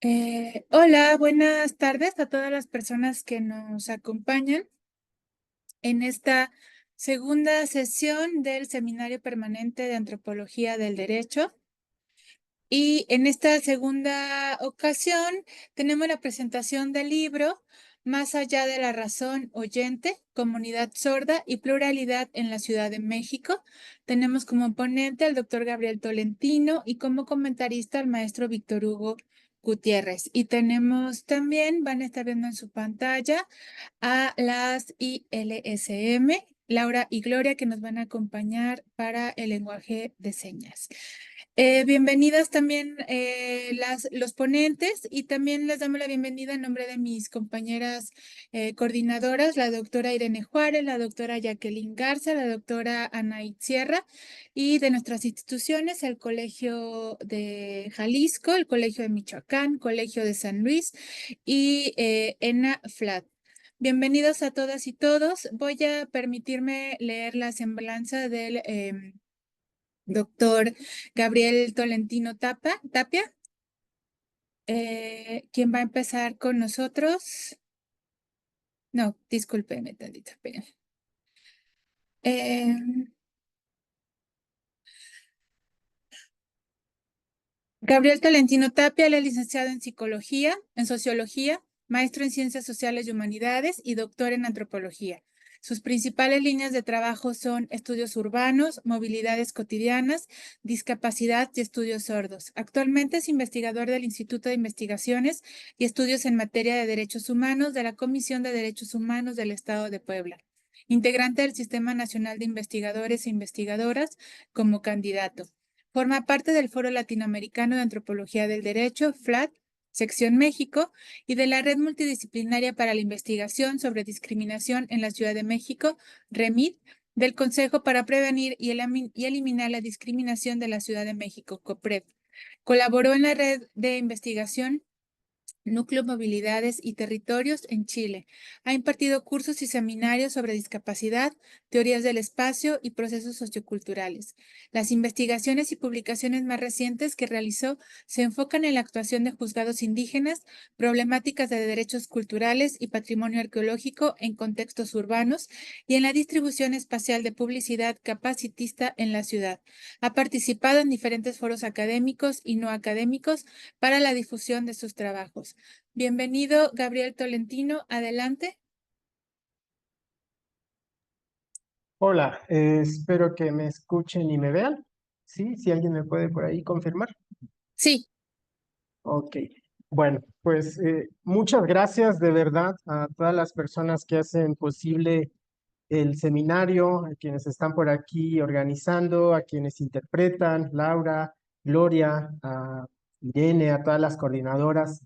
Hola, buenas tardes a todas las personas que nos acompañan en esta segunda sesión del Seminario Permanente de Antropología del Derecho. Y en esta segunda ocasión tenemos la presentación del libro Más allá de la razón oyente, comunidad sorda y pluralidad en la Ciudad de México. Tenemos como ponente al doctor Gabriel Tolentino y como comentarista al maestro Víctor Hugo Gutiérrez. Y tenemos también, van a estar viendo en su pantalla, a las ILSM, Laura y Gloria, que nos van a acompañar para el lenguaje de señas. Bienvenidas también los ponentes, y también les damos la bienvenida en nombre de mis compañeras coordinadoras, la doctora Irene Juárez, la doctora Jacqueline Garza, la doctora Ana Sierra, y de nuestras instituciones, el Colegio de Jalisco, el Colegio de Michoacán, Colegio de San Luis y ENA FLAT. Bienvenidos a todas y todos. Voy a permitirme leer la semblanza del doctor Gabriel Tolentino Tapia, quien va a empezar con nosotros. No, discúlpeme tantito, espérenme. Gabriel Tolentino Tapia, él es licenciado en Psicología, en Sociología, maestro en Ciencias Sociales y Humanidades y doctor en Antropología. Sus principales líneas de trabajo son estudios urbanos, movilidades cotidianas, discapacidad y estudios sordos. Actualmente es investigador del Instituto de Investigaciones y Estudios en Materia de Derechos Humanos de la Comisión de Derechos Humanos del Estado de Puebla. Integrante del Sistema Nacional de Investigadores e Investigadoras como candidato. Forma parte del Foro Latinoamericano de Antropología del Derecho, FLAT, Sección México, y de la Red Multidisciplinaria para la Investigación sobre Discriminación en la Ciudad de México, REMID, del Consejo para Prevenir y Eliminar la Discriminación de la Ciudad de México, COPRED. Colaboró en la Red de Investigación Núcleo Movilidades y Territorios en Chile. Ha impartido cursos y seminarios sobre discapacidad, teorías del espacio y procesos socioculturales. Las investigaciones y publicaciones más recientes que realizó se enfocan en la actuación de juzgados indígenas, problemáticas de derechos culturales y patrimonio arqueológico en contextos urbanos y en la distribución espacial de publicidad capacitista en la ciudad. Ha participado en diferentes foros académicos y no académicos para la difusión de sus trabajos. Bienvenido, Gabriel Tolentino. Adelante. Hola, espero que me escuchen y me vean. Sí, si alguien me puede por ahí confirmar. Sí, Ok, bueno, pues muchas gracias de verdad a todas las personas que hacen posible el seminario, a quienes están por aquí organizando, a quienes interpretan, Laura, Gloria, a Irene, a todas las coordinadoras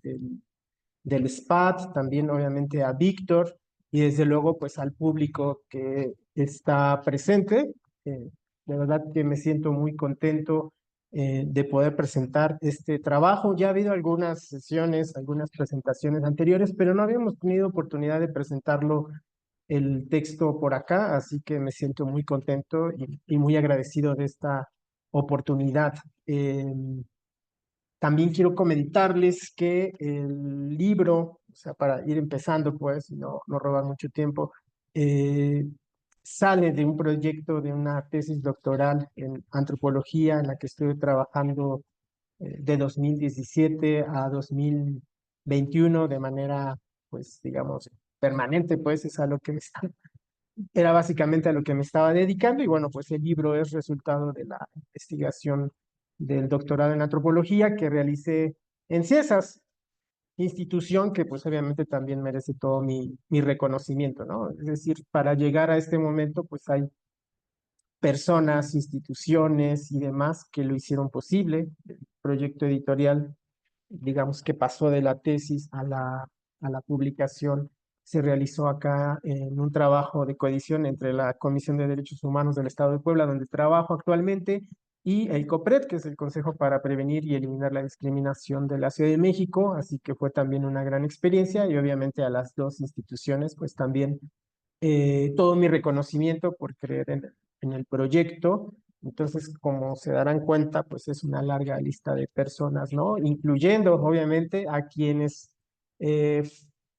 del SPAT, también obviamente a Víctor y desde luego pues al público que está presente. Eh, de verdad que me siento muy contento de poder presentar este trabajo. Ya ha habido algunas sesiones, algunas presentaciones anteriores, pero no habíamos tenido oportunidad de presentarlo el texto por acá, así que me siento muy contento y muy agradecido de esta oportunidad. También quiero comentarles que el libro, o sea, para ir empezando, pues, y no robar mucho tiempo, eh, sale de un proyecto de una tesis doctoral en antropología en la que estuve trabajando de 2017 a 2021 de manera, pues, digamos, permanente, pues, es a lo que era básicamente a lo que me estaba dedicando y bueno, pues el libro es resultado de la investigación del doctorado en antropología que realicé en CIESAS, institución que pues obviamente también merece todo mi reconocimiento, ¿no? Es decir, para llegar a este momento pues hay personas, instituciones y demás que lo hicieron posible. El proyecto editorial, digamos que pasó de la tesis a la publicación, se realizó acá en un trabajo de coedición entre la Comisión de Derechos Humanos del Estado de Puebla, donde trabajo actualmente, y el COPRED, que es el Consejo para Prevenir y Eliminar la Discriminación de la Ciudad de México, así que fue también una gran experiencia y obviamente a las dos instituciones, pues también todo mi reconocimiento por creer en el proyecto Entonces, como se darán cuenta, pues es una larga lista de personas, ¿no? Incluyendo, obviamente, a quienes eh,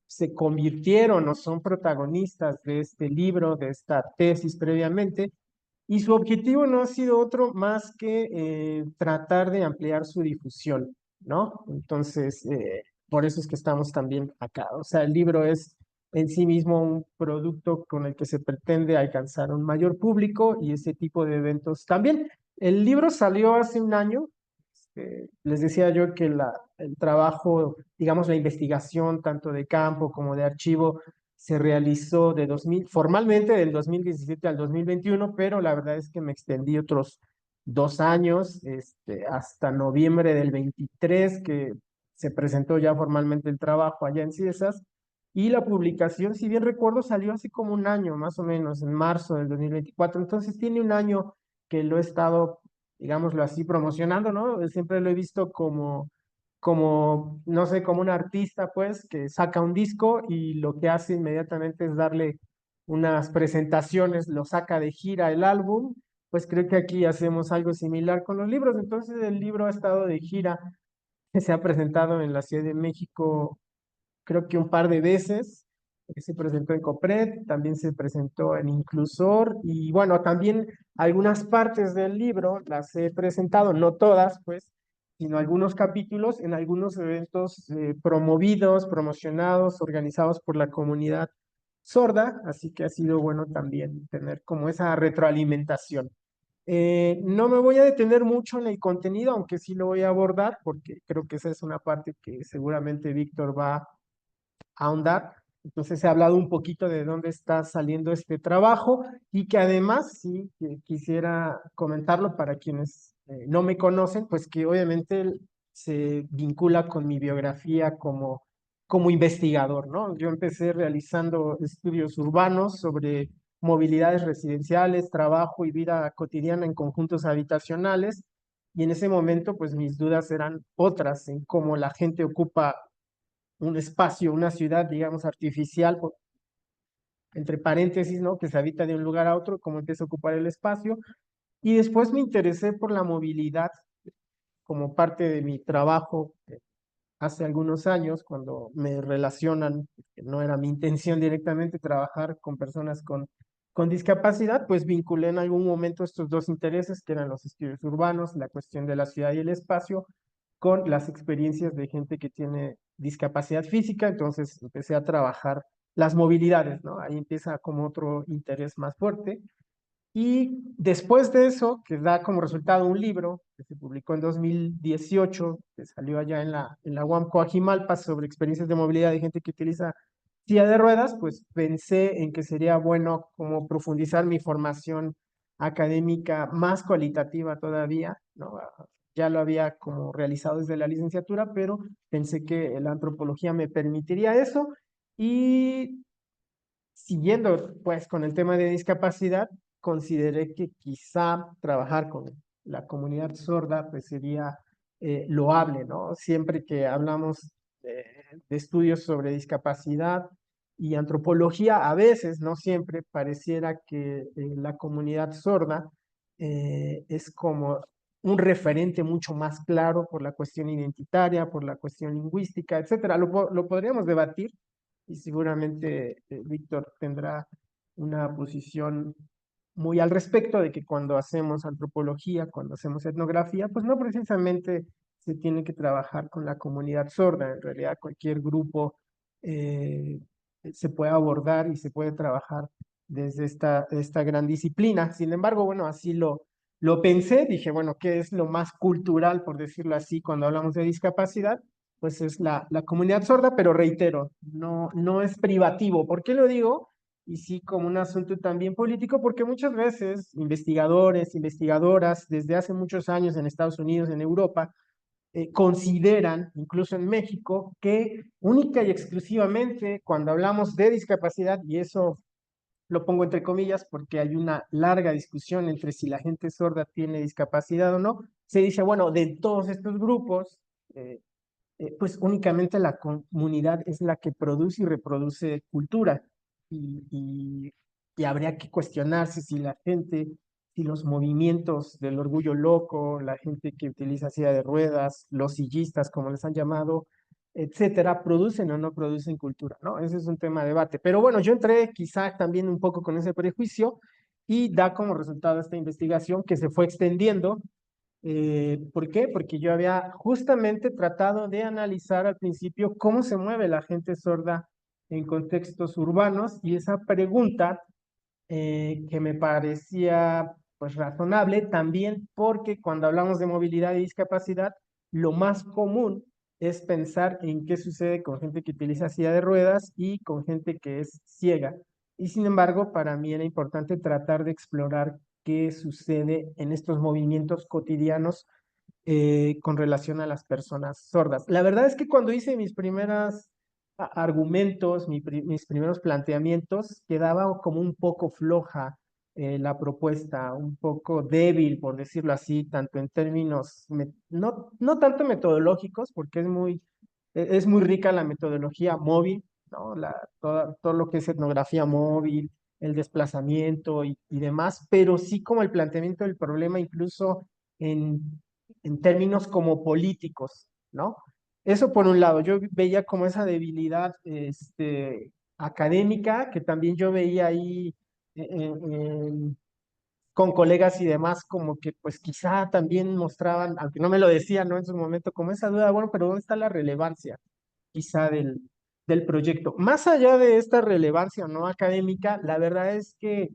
se convirtieron o son protagonistas de este libro, de esta tesis previamente, y su objetivo no ha sido otro más que tratar de ampliar su difusión, ¿no? Entonces, por eso es que estamos también acá. O sea, el libro es en sí mismo un producto con el que se pretende alcanzar un mayor público y ese tipo de eventos también. El libro salió hace un año. Les decía yo que el trabajo, digamos, la investigación tanto de campo como de archivo se realizó formalmente del 2017 al 2021, pero la verdad es que me extendí otros 2 años, hasta noviembre del 23, que se presentó ya formalmente el trabajo allá en CIESAS, y la publicación, si bien recuerdo, salió hace como un año, más o menos, en marzo del 2024. Entonces tiene un año que lo he estado, digámoslo así, promocionando, ¿no? Siempre lo he visto no sé, como un artista, pues, que saca un disco y lo que hace inmediatamente es darle unas presentaciones, lo saca de gira el álbum. Pues creo que aquí hacemos algo similar con los libros. Entonces el libro ha estado de gira, se ha presentado en la Ciudad de México creo que un par de veces. Se presentó en Copred, también se presentó en Inclusor y bueno, también algunas partes del libro las he presentado, no todas, pues, sino algunos capítulos en algunos eventos promovidos, promocionados, organizados por la comunidad sorda, así que ha sido bueno también tener como esa retroalimentación. No me voy a detener mucho en el contenido, aunque sí lo voy a abordar, porque creo que esa es una parte que seguramente Víctor va ahondar. Entonces he hablado un poquito de dónde está saliendo este trabajo y que además, sí, que quisiera comentarlo para quienes no me conocen, pues que obviamente se vincula con mi biografía como investigador, ¿no? Yo empecé realizando estudios urbanos sobre movilidades residenciales, trabajo y vida cotidiana en conjuntos habitacionales. Y en ese momento, pues mis dudas eran otras en cómo la gente ocupa un espacio, una ciudad, digamos, artificial, entre paréntesis, ¿no? Que se habita de un lugar a otro, cómo empieza a ocupar el espacio. Y después me interesé por la movilidad como parte de mi trabajo hace algunos años, cuando me relacionan, que no era mi intención directamente trabajar con personas con discapacidad, pues vinculé en algún momento estos dos intereses, que eran los estudios urbanos, la cuestión de la ciudad y el espacio, con las experiencias de gente que tiene discapacidad física. Entonces empecé a trabajar las movilidades, ¿no? Ahí empieza como otro interés más fuerte. Y después de eso, que da como resultado un libro que se publicó en 2018, que salió allá en la UAM Coajimalpa, sobre experiencias de movilidad de gente que utiliza silla de ruedas, pues pensé en que sería bueno como profundizar mi formación académica más cualitativa todavía, ¿no? Ya lo había como realizado desde la licenciatura, pero pensé que la antropología me permitiría eso. Y siguiendo pues con el tema de discapacidad, consideré que quizá trabajar con la comunidad sorda pues sería loable, ¿no? Siempre que hablamos de estudios sobre discapacidad y antropología, a veces, no siempre, pareciera que la comunidad sorda es como un referente mucho más claro por la cuestión identitaria, por la cuestión lingüística, etcétera. Lo podríamos debatir y seguramente Víctor tendrá una posición muy al respecto de que cuando hacemos antropología, cuando hacemos etnografía, pues no precisamente se tiene que trabajar con la comunidad sorda. En realidad cualquier grupo eh, se puede abordar y se puede trabajar desde esta gran disciplina. Sin embargo, bueno, así lo pensé, dije, bueno, ¿qué es lo más cultural, por decirlo así, cuando hablamos de discapacidad? Pues es la comunidad sorda, pero reitero, no es privativo. ¿Por qué lo digo? Y sí como un asunto también político, porque muchas veces investigadores, investigadoras, desde hace muchos años en Estados Unidos, en Europa, consideran, incluso en México, que única y exclusivamente cuando hablamos de discapacidad, y eso lo pongo entre comillas porque hay una larga discusión entre si la gente sorda tiene discapacidad o no, se dice, bueno, de todos estos grupos, pues únicamente la comunidad es la que produce y reproduce cultura y, y, y habría que cuestionarse si la gente si los movimientos del orgullo loco, la gente que utiliza silla de ruedas, los sillistas, como les han llamado, etcétera, producen o no producen cultura, ¿no? Ese es un tema de debate. Pero bueno, yo entré quizá también un poco con ese prejuicio y da como resultado esta investigación que se fue extendiendo. ¿Por qué? Porque yo había justamente tratado de analizar al principio cómo se mueve la gente sorda en contextos urbanos y esa pregunta que me parecía pues razonable también porque cuando hablamos de movilidad y discapacidad, lo más común es pensar en qué sucede con gente que utiliza silla de ruedas y con gente que es ciega. Y sin embargo, para mí era importante tratar de explorar qué sucede en estos movimientos cotidianos con relación a las personas sordas. La verdad es que cuando hice mis primeros argumentos, mis primeros planteamientos, quedaba como un poco floja la propuesta, un poco débil, por decirlo así, tanto en términos, no tanto metodológicos, porque es muy rica la metodología móvil, ¿no? Todo lo que es etnografía móvil, el desplazamiento y demás, pero sí como el planteamiento del problema incluso en términos como políticos, ¿no? Eso por un lado, yo veía como esa debilidad académica que también yo veía ahí con colegas y demás, como que pues quizá también mostraban, aunque no me lo decían, ¿no? En su momento, como esa duda, bueno, pero ¿dónde está la relevancia quizá del proyecto? Más allá de esta relevancia no académica, la verdad es que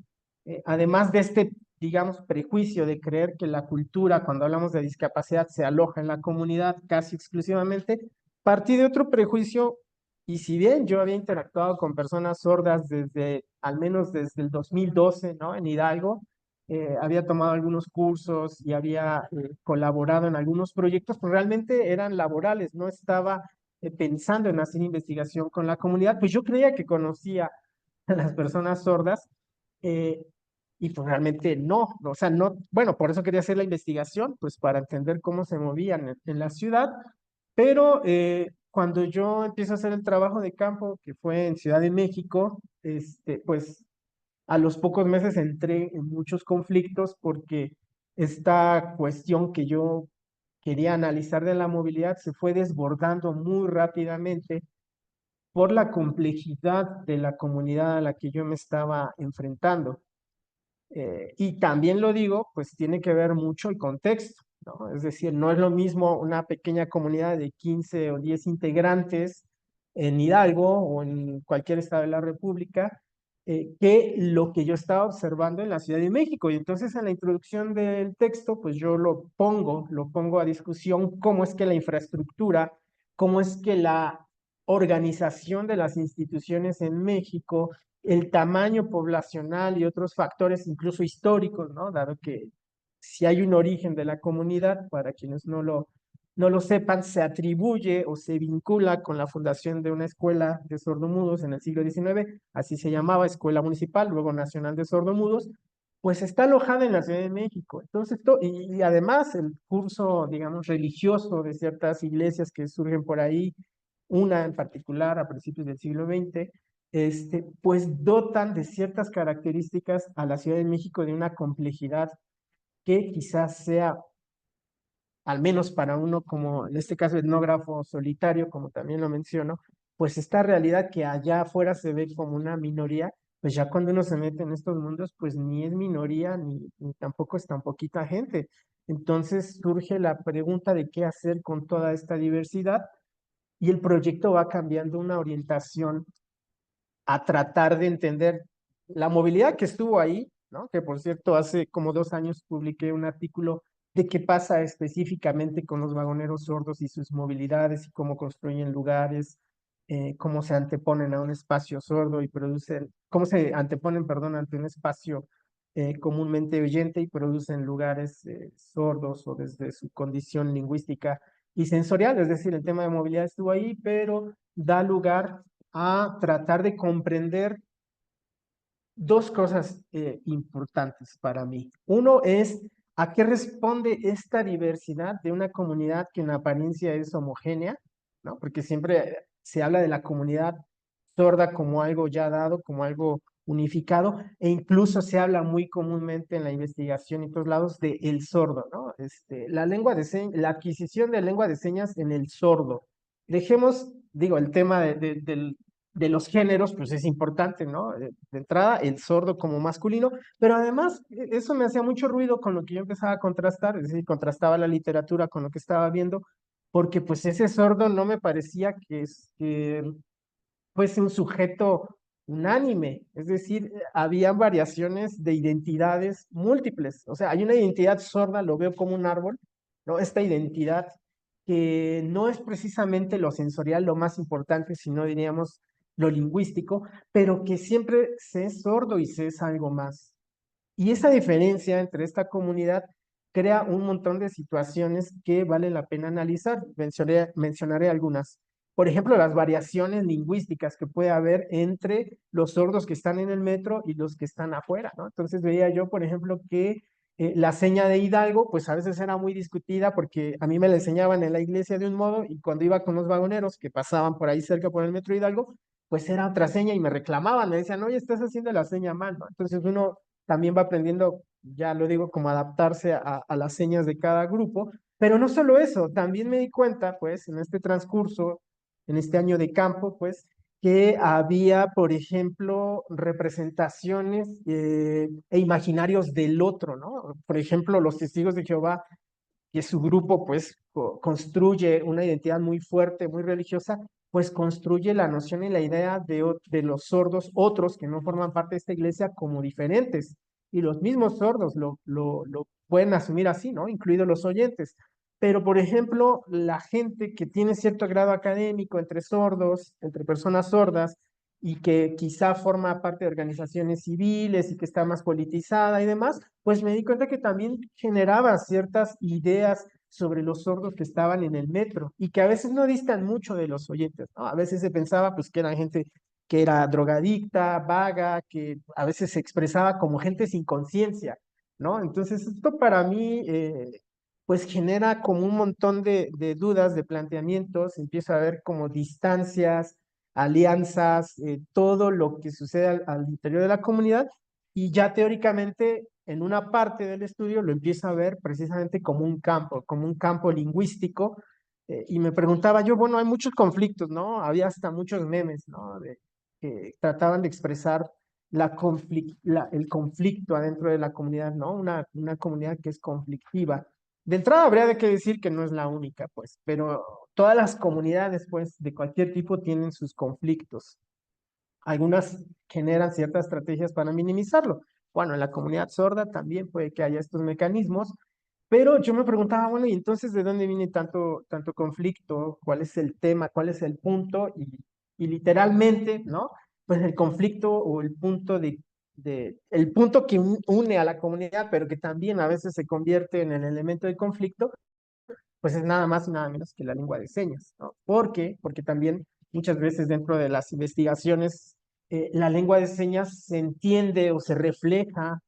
además de este, digamos, prejuicio de creer que la cultura, cuando hablamos de discapacidad, se aloja en la comunidad casi exclusivamente, partí de otro prejuicio. Y si bien yo había interactuado con personas sordas desde, al menos desde el 2012, ¿no? En Hidalgo, había tomado algunos cursos y había colaborado en algunos proyectos, pues realmente eran laborales, no estaba pensando en hacer investigación con la comunidad, pues yo creía que conocía a las personas sordas eh, y pues realmente no, o sea, no, bueno, por eso quería hacer la investigación, pues para entender cómo se movían en la ciudad, pero cuando yo empiezo a hacer el trabajo de campo, que fue en Ciudad de México, pues a los pocos meses entré en muchos conflictos porque esta cuestión que yo quería analizar de la movilidad se fue desbordando muy rápidamente por la complejidad de la comunidad a la que yo me estaba enfrentando. Y también lo digo, pues tiene que ver mucho el contexto, ¿no? Es decir, no es lo mismo una pequeña comunidad de 15 o 10 integrantes en Hidalgo o en cualquier estado de la República que lo que yo estaba observando en la Ciudad de México. Y entonces en la introducción del texto, pues yo lo pongo a discusión cómo es que la infraestructura, cómo es que la organización de las instituciones en México, el tamaño poblacional y otros factores, incluso históricos, ¿no? Dado que si hay un origen de la comunidad, para quienes no lo sepan, se atribuye o se vincula con la fundación de una escuela de sordomudos en el siglo XIX, así se llamaba, Escuela Municipal, luego Nacional de Sordomudos, pues está alojada en la Ciudad de México. Entonces, y además el curso, digamos, religioso de ciertas iglesias que surgen por ahí, una en particular a principios del siglo XX, pues dotan de ciertas características a la Ciudad de México de una complejidad que quizás sea, al menos para uno como en este caso etnógrafo solitario, como también lo menciono, pues esta realidad que allá afuera se ve como una minoría, pues ya cuando uno se mete en estos mundos, pues ni es minoría ni tampoco es tan poquita gente. Entonces surge la pregunta de qué hacer con toda esta diversidad y el proyecto va cambiando una orientación a tratar de entender la movilidad que estuvo ahí, ¿no? Que por cierto, hace como 2 años publiqué un artículo de qué pasa específicamente con los vagoneros sordos y sus movilidades y cómo construyen lugares, cómo se anteponen a un espacio sordo y producen, cómo se anteponen, perdón, ante un espacio comúnmente oyente y producen lugares sordos o desde su condición lingüística y sensorial, es decir, el tema de movilidad estuvo ahí, pero da lugar a tratar de comprender dos cosas importantes para mí. Uno es a qué responde esta diversidad de una comunidad que en apariencia es homogénea, ¿no? Porque siempre se habla de la comunidad sorda como algo ya dado, como algo unificado, e incluso se habla muy comúnmente en la investigación y todos lados de el sordo, ¿no? La lengua de la adquisición de lengua de señas en el sordo. Dejemos, digo, el tema de los géneros, pues es importante, ¿no? De entrada, el sordo como masculino, pero además eso me hacía mucho ruido con lo que yo empezaba a contrastar, es decir, contrastaba la literatura con lo que estaba viendo, porque pues ese sordo no me parecía que fuese un sujeto unánime, es decir, había variaciones de identidades múltiples, o sea, hay una identidad sorda, lo veo como un árbol, ¿no? Esta identidad que no es precisamente lo sensorial lo más importante, sino diríamos lo lingüístico, pero que siempre se es sordo y se es algo más. Y esa diferencia entre esta comunidad crea un montón de situaciones que vale la pena analizar. Mencionaré algunas. Por ejemplo, las variaciones lingüísticas que puede haber entre los sordos que están en el metro y los que están afuera, ¿no? Entonces veía yo, por ejemplo, que la seña de Hidalgo, pues a veces era muy discutida porque a mí me la enseñaban en la iglesia de un modo y cuando iba con los vagoneros que pasaban por ahí cerca por el metro Hidalgo, pues era otra seña y me reclamaban, me decían, oye, estás haciendo la seña mal, ¿no? Entonces uno también va aprendiendo, ya lo digo, como adaptarse a las señas de cada grupo, pero no solo eso, también me di cuenta, pues, en este transcurso, en este año de campo, pues, que había, por ejemplo, representaciones e imaginarios del otro, ¿no? Por ejemplo, los testigos de Jehová, que su grupo pues construye una identidad muy fuerte, muy religiosa, pues construye la noción y la idea de los sordos, otros que no forman parte de esta iglesia, como diferentes. Y los mismos sordos lo pueden asumir así, ¿no? Incluidos los oyentes. Pero, por ejemplo, la gente que tiene cierto grado académico entre sordos, entre personas sordas, y que quizá forma parte de organizaciones civiles y que está más politizada y demás, pues me di cuenta que también generaba ciertas ideas sobre los sordos que estaban en el metro y que a veces no distan mucho de los oyentes, ¿no? A veces se pensaba pues que eran gente que era drogadicta, vaga, que a veces se expresaba como gente sin conciencia, ¿no? Entonces esto para mí pues genera como un montón de dudas, de planteamientos, empieza a ver como distancias, alianzas, todo lo que sucede al interior de la comunidad y ya teóricamente en una parte del estudio lo empiezo a ver precisamente como un campo lingüístico, y me preguntaba yo, bueno, hay muchos conflictos, ¿no? Había hasta muchos memes, ¿no? Que trataban de expresar el conflicto adentro de la comunidad, ¿no? Una comunidad que es conflictiva. De entrada habría de que decir que no es la única, pues, pero todas las comunidades, pues, de cualquier tipo tienen sus conflictos. Algunas generan ciertas estrategias para minimizarlo. Bueno, en la comunidad sorda también puede que haya estos mecanismos, pero yo me preguntaba, bueno, ¿y entonces de dónde viene tanto conflicto? ¿Cuál es el tema? ¿Cuál es el punto? Y literalmente, ¿no? Pues el conflicto o el punto el punto que une a la comunidad, pero que también a veces se convierte en el elemento de conflicto, pues es nada más y nada menos que la lengua de señas, ¿no? ¿Por qué? Porque también muchas veces dentro de las investigaciones la lengua de señas se entiende o se refleja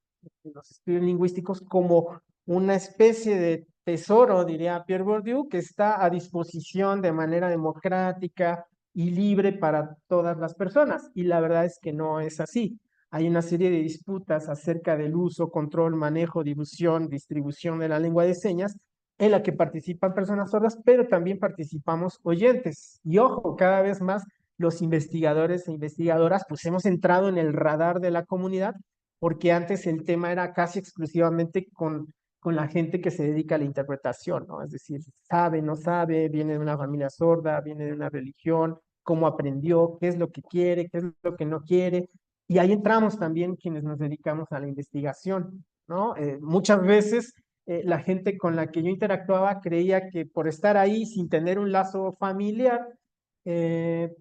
en los estudios lingüísticos como una especie de tesoro, diría Pierre Bourdieu, que está a disposición de manera democrática y libre para todas las personas. Y la verdad es que no es así. Hay una serie de disputas acerca del uso, control, manejo, difusión, distribución de la lengua de señas en la que participan personas sordas, pero también participamos oyentes. Y ojo, cada vez más los investigadores e investigadoras, pues hemos entrado en el radar de la comunidad, porque antes el tema era casi exclusivamente con la gente que se dedica a la interpretación, ¿no? Es decir, sabe, no sabe, viene de una familia sorda, viene de una religión, cómo aprendió, qué es lo que quiere, qué es lo que no quiere. Y ahí entramos también quienes nos dedicamos a la investigación, ¿no? Muchas veces la gente con la que yo interactuaba creía que por estar ahí sin tener un lazo familiar,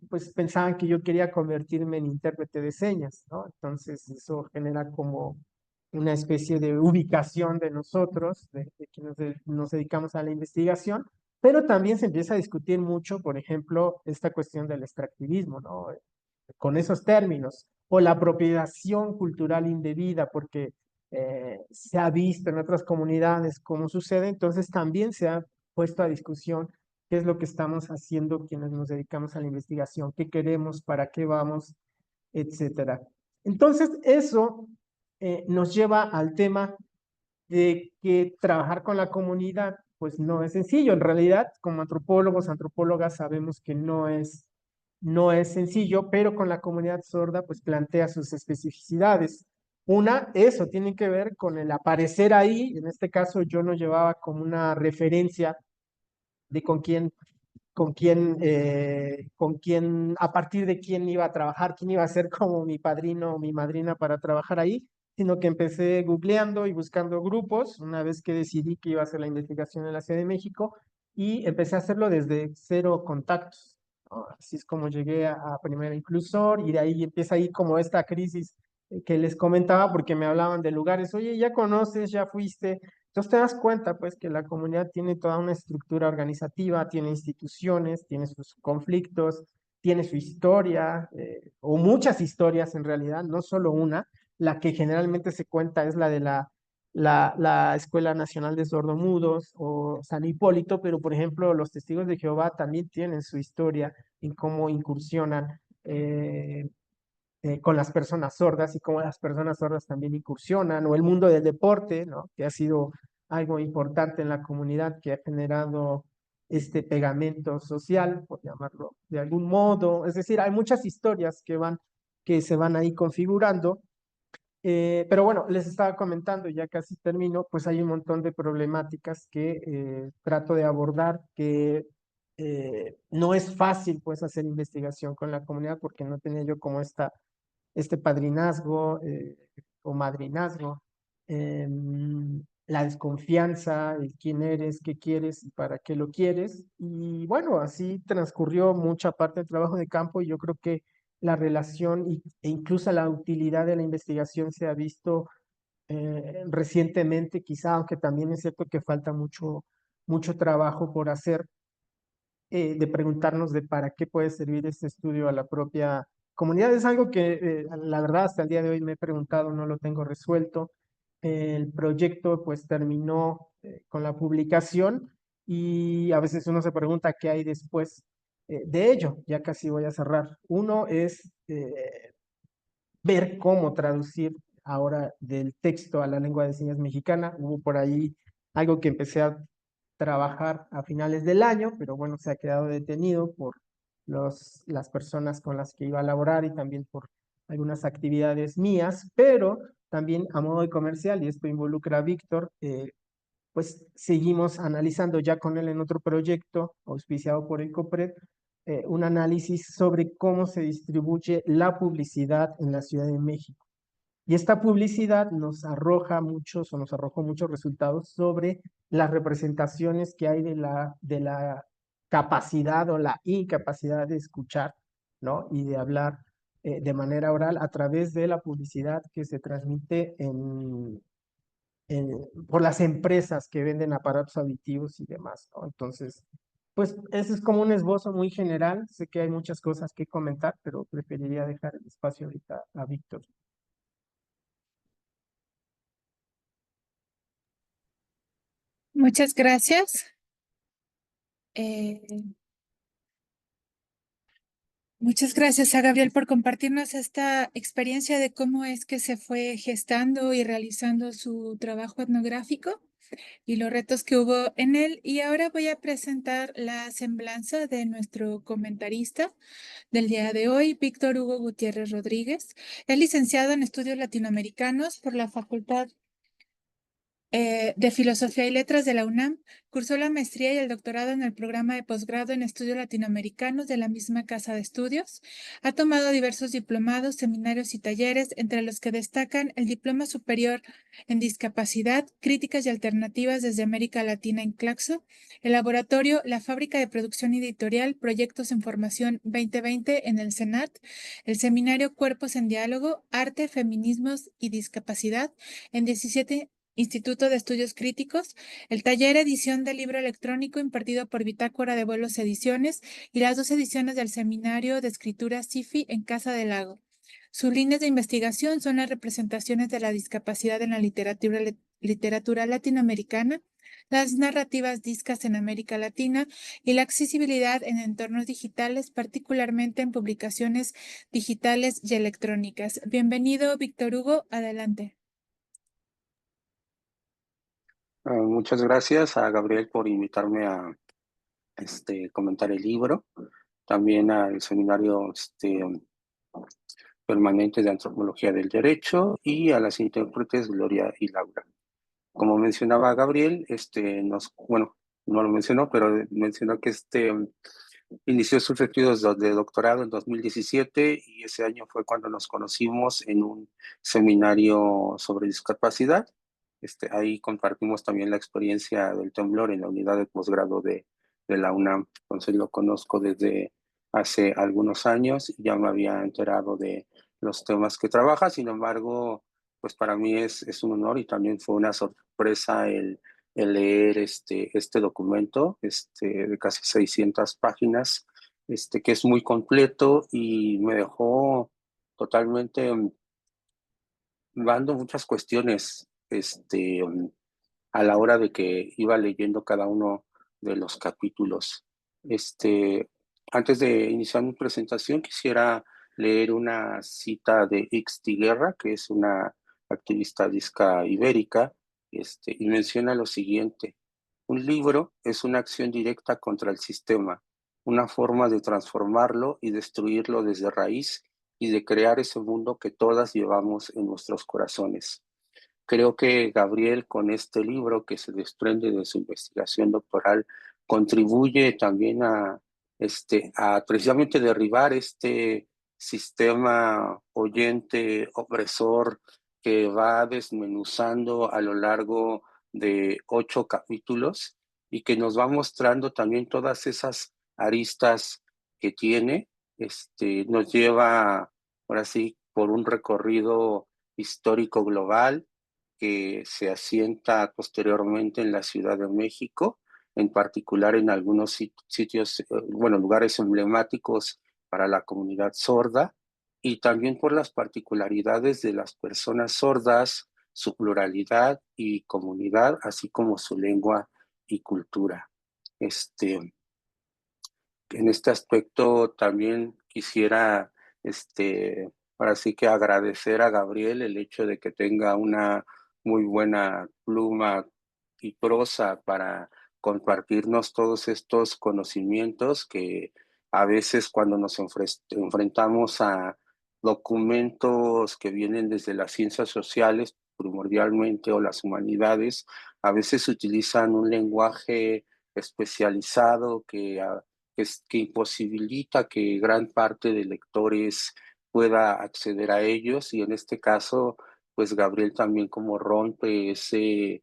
pues pensaban que yo quería convertirme en intérprete de señas, ¿no? Entonces eso genera como una especie de ubicación de nosotros, de que nos dedicamos a la investigación, pero también se empieza a discutir mucho, por ejemplo, esta cuestión del extractivismo, ¿no? Con esos términos, o la apropiación cultural indebida, porque se ha visto en otras comunidades cómo sucede, entonces también se ha puesto a discusión qué es lo que estamos haciendo quienes nos dedicamos a la investigación, qué queremos, para qué vamos, etcétera. Entonces, eso nos lleva al tema de que trabajar con la comunidad, pues no es sencillo. En realidad, como antropólogos, antropólogas, sabemos que no es sencillo, pero con la comunidad sorda, pues plantea sus especificidades. Una, eso tiene que ver con el aparecer ahí. En este caso, yo no llevaba como una referencia de con quién, a partir de quién iba a trabajar, quién iba a ser como mi padrino o mi madrina para trabajar ahí, sino que empecé googleando y buscando grupos una vez que decidí que iba a hacer la investigación en la Ciudad de México y empecé a hacerlo desde cero contactos, ¿no? Así es como llegué a Primera Inclusor y de ahí empieza ahí como esta crisis que les comentaba porque me hablaban de lugares, oye, ya conoces, ya fuiste. Entonces te das cuenta, pues, que la comunidad tiene toda una estructura organizativa, tiene instituciones, tiene sus conflictos, tiene su historia, o muchas historias en realidad, no solo una. La que generalmente se cuenta es la de la Escuela Nacional de Sordomudos o San Hipólito, pero por ejemplo, los Testigos de Jehová también tienen su historia en cómo incursionan. Con las personas sordas y cómo las personas sordas también incursionan, o el mundo del deporte, ¿no? Que ha sido algo importante en la comunidad, que ha generado este pegamento social, por llamarlo de algún modo. Es decir, hay muchas historias que se van ahí configurando. Pero bueno, les estaba comentando, ya casi termino, pues hay un montón de problemáticas que trato de abordar, que no es fácil pues hacer investigación con la comunidad porque no tenía yo como este padrinazgo o madrinazgo, la desconfianza, el quién eres, qué quieres y para qué lo quieres. Y bueno, así transcurrió mucha parte del trabajo de campo y yo creo que la relación e incluso la utilidad de la investigación se ha visto recientemente, quizá, aunque también es cierto que falta mucho trabajo por hacer, de preguntarnos de para qué puede servir este estudio a la propia comunidad. Es algo que la verdad hasta el día de hoy me he preguntado, no lo tengo resuelto. El proyecto pues terminó con la publicación y a veces uno se pregunta qué hay después de ello. Ya casi voy a cerrar. Uno es ver cómo traducir ahora del texto a la lengua de señas mexicana. Hubo por ahí algo que empecé a trabajar a finales del año, pero bueno, se ha quedado detenido por las personas con las que iba a laborar y también por algunas actividades mías, pero también a modo de comercial, y esto involucra a Víctor, pues seguimos analizando ya con él en otro proyecto auspiciado por el COPRED, un análisis sobre cómo se distribuye la publicidad en la Ciudad de México. Y esta publicidad nos arroja muchos o nos arrojó muchos resultados sobre las representaciones que hay de la capacidad o la incapacidad de escuchar, ¿no? Y de hablar de manera oral a través de la publicidad que se transmite por las empresas que venden aparatos auditivos y demás, ¿no? Entonces, pues ese es como un esbozo muy general. Sé que hay muchas cosas que comentar, pero preferiría dejar el espacio ahorita a Víctor. Muchas gracias. Eh, Muchas gracias a Gabriel por compartirnos esta experiencia de cómo es que se fue gestando y realizando su trabajo etnográfico y los retos que hubo en él. Y ahora voy a presentar la semblanza de nuestro comentarista del día de hoy, Víctor Hugo Gutiérrez Rodríguez. Es licenciado en Estudios Latinoamericanos por la Facultad de Filosofía y Letras de la UNAM. Cursó la maestría y el doctorado en el programa de posgrado en estudios latinoamericanos de la misma casa de estudios. Ha tomado diversos diplomados, seminarios y talleres, entre los que destacan el Diploma Superior en Discapacidad, Críticas y Alternativas desde América Latina en Claxo, el laboratorio La Fábrica de Producción Editorial, Proyectos en Formación 2020 en el CENART, el seminario Cuerpos en Diálogo, Arte, Feminismos y Discapacidad en 17 Instituto de Estudios Críticos, el taller edición del libro electrónico impartido por Bitácora de Vuelos Ediciones y las 2 ediciones del seminario de escritura SIFI en Casa del Lago. Sus líneas de investigación son las representaciones de la discapacidad en la literatura latinoamericana, las narrativas discas en América Latina y la accesibilidad en entornos digitales, particularmente en publicaciones digitales y electrónicas. Bienvenido, Víctor Hugo, adelante. Muchas gracias a Gabriel por invitarme a comentar el libro, también al seminario permanente de Antropología del Derecho y a las intérpretes Gloria y Laura. Como mencionaba Gabriel, bueno, no lo mencionó, pero mencionó que inició sus estudios de doctorado en 2017 y ese año fue cuando nos conocimos en un seminario sobre discapacidad. Ahí compartimos también la experiencia del temblor en la unidad de posgrado de la UNAM. Entonces lo conozco desde hace algunos años y ya me había enterado de los temas que trabaja. Sin embargo, pues para mí es un honor y también fue una sorpresa el leer este documento de casi 600 páginas, que es muy completo y me dejó totalmente dando muchas cuestiones a la hora de que iba leyendo cada uno de los capítulos. Antes de iniciar mi presentación, quisiera leer una cita de Ixti Guerra, que es una activista disca ibérica, y menciona lo siguiente: un libro es una acción directa contra el sistema, una forma de transformarlo y destruirlo desde raíz y de crear ese mundo que todas llevamos en nuestros corazones. Creo que Gabriel, con este libro que se desprende de su investigación doctoral, contribuye también a precisamente derribar este sistema oyente opresor que va desmenuzando a lo largo de 8 capítulos y que nos va mostrando también todas esas aristas que tiene. Nos lleva, ahora sí, por un recorrido histórico global que se asienta posteriormente en la Ciudad de México, en particular en algunos sitios, bueno, lugares emblemáticos para la comunidad sorda, y también por las particularidades de las personas sordas, su pluralidad y comunidad, así como su lengua y cultura. En este aspecto también quisiera, ahora sí que agradecer a Gabriel el hecho de que tenga una muy buena pluma y prosa para compartirnos todos estos conocimientos que a veces cuando nos enfrentamos a documentos que vienen desde las ciencias sociales primordialmente o las humanidades, a veces utilizan un lenguaje especializado que imposibilita que gran parte de lectores pueda acceder a ellos, y en este caso, pues Gabriel también como rompe ese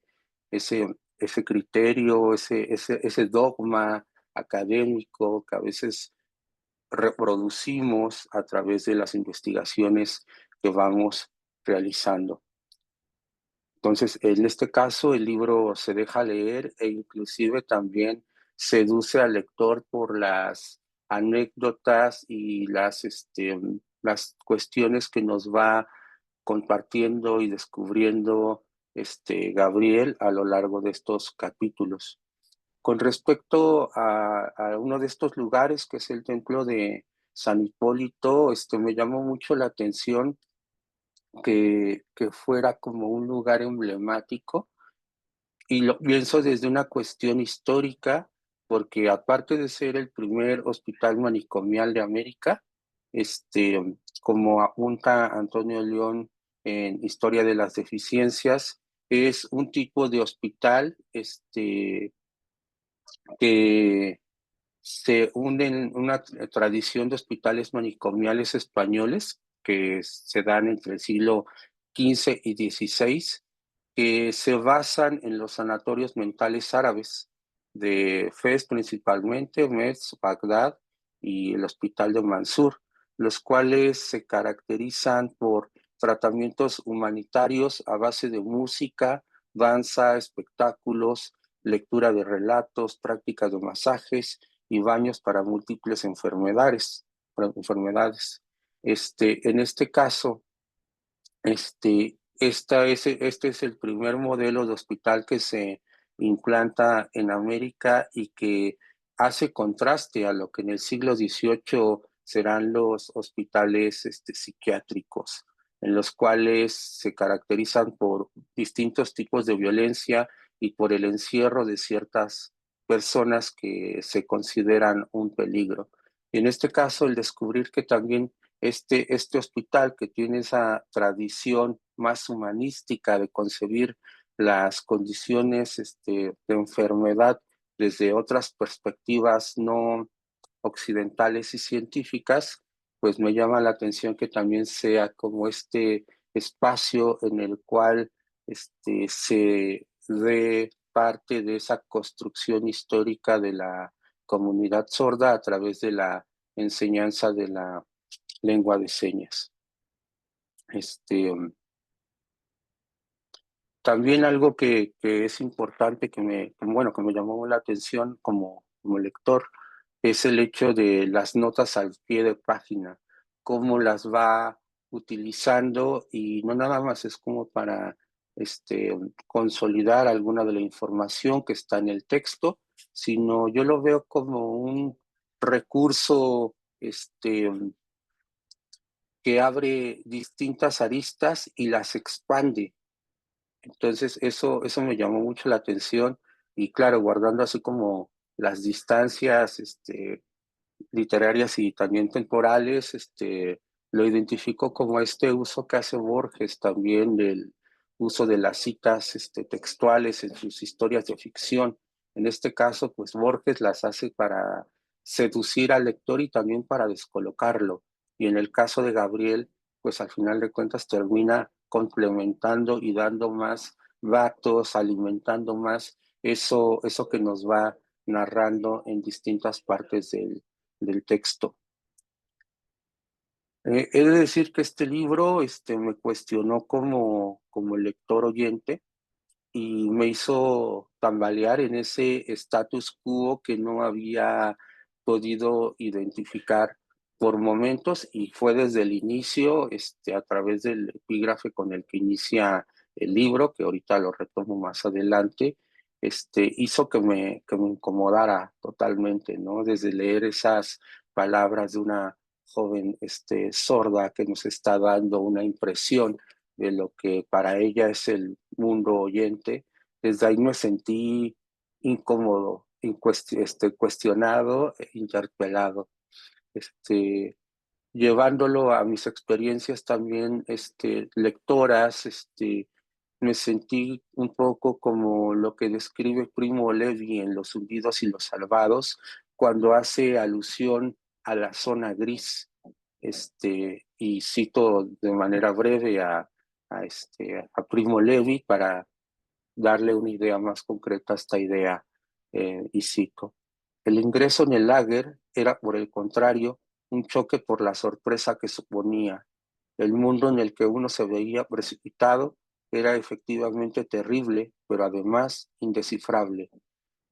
criterio, ese dogma académico que a veces reproducimos a través de las investigaciones que vamos realizando. Entonces, en este caso, el libro se deja leer e inclusive también seduce al lector por las anécdotas y las cuestiones que nos va compartiendo y descubriendo Gabriel a lo largo de estos capítulos. Con respecto a uno de estos lugares, que es el templo de San Hipólito, me llamó mucho la atención que fuera como un lugar emblemático, y lo pienso desde una cuestión histórica, porque aparte de ser el primer hospital manicomial de América, como apunta Antonio León en Historia de las Deficiencias, es un tipo de hospital que se hunde en una tradición de hospitales manicomiales españoles que se dan entre el siglo XV y XVI, que se basan en los sanatorios mentales árabes de Fez principalmente, Metz, Bagdad y el Hospital de Mansur, los cuales se caracterizan por tratamientos humanitarios a base de música, danza, espectáculos, lectura de relatos, prácticas de masajes y baños para múltiples enfermedades. En este caso, este es el primer modelo de hospital que se implanta en América y que hace contraste a lo que en el siglo XVIII serán los hospitales psiquiátricos, en los cuales se caracterizan por distintos tipos de violencia y por el encierro de ciertas personas que se consideran un peligro. Y en este caso, el descubrir que también este hospital, que tiene esa tradición más humanística de concebir las condiciones de enfermedad desde otras perspectivas no occidentales y científicas, pues me llama la atención que también sea como este espacio en el cual se dé parte de esa construcción histórica de la comunidad sorda a través de la enseñanza de la lengua de señas. También algo que es importante, que me llamó la atención como lector, es el hecho de las notas al pie de página, cómo las va utilizando, y no nada más es como para consolidar alguna de la información que está en el texto, sino yo lo veo como un recurso que abre distintas aristas y las expande. Entonces, eso me llamó mucho la atención, y claro, guardando así como las distancias literarias y también temporales, lo identifico como este uso que hace Borges también del uso de las citas textuales en sus historias de ficción. En este caso, pues Borges las hace para seducir al lector y también para descolocarlo. Y en el caso de Gabriel, pues al final de cuentas termina complementando y dando más datos, alimentando más eso que nos va narrando en distintas partes del texto. He de decir que este libro me cuestionó como lector oyente, y me hizo tambalear en ese status quo que no había podido identificar por momentos, y fue desde el inicio, a través del epígrafe con el que inicia el libro, que ahorita lo retomo más adelante, hizo que me incomodara totalmente, ¿no? Desde leer esas palabras de una joven sorda que nos está dando una impresión de lo que para ella es el mundo oyente. Desde ahí me sentí incómodo, cuestionado, interpelado, llevándolo a mis experiencias también lectoras. Me sentí un poco como lo que describe Primo Levi en Los hundidos y los salvados, cuando hace alusión a la zona gris, y cito de manera breve a Primo Levi para darle una idea más concreta a esta idea, y cito: el ingreso en el lager era, por el contrario, un choque por la sorpresa que suponía. El mundo en el que uno se veía precipitado era efectivamente terrible, pero además indescifrable.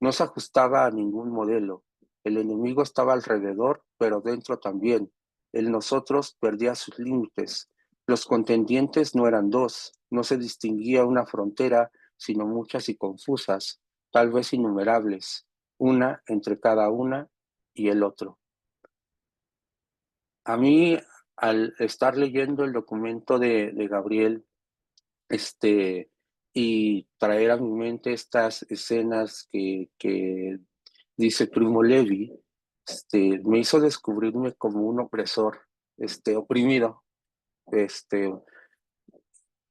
No se ajustaba a ningún modelo. El enemigo estaba alrededor, pero dentro también. El nosotros perdía sus límites. Los contendientes no eran dos, no se distinguía una frontera, sino muchas y confusas, tal vez innumerables, una entre cada una y el otro. A mí, al estar leyendo el documento de Gabriel, y traer a mi mente estas escenas que dice Primo Levi, me hizo descubrirme como un opresor, oprimido.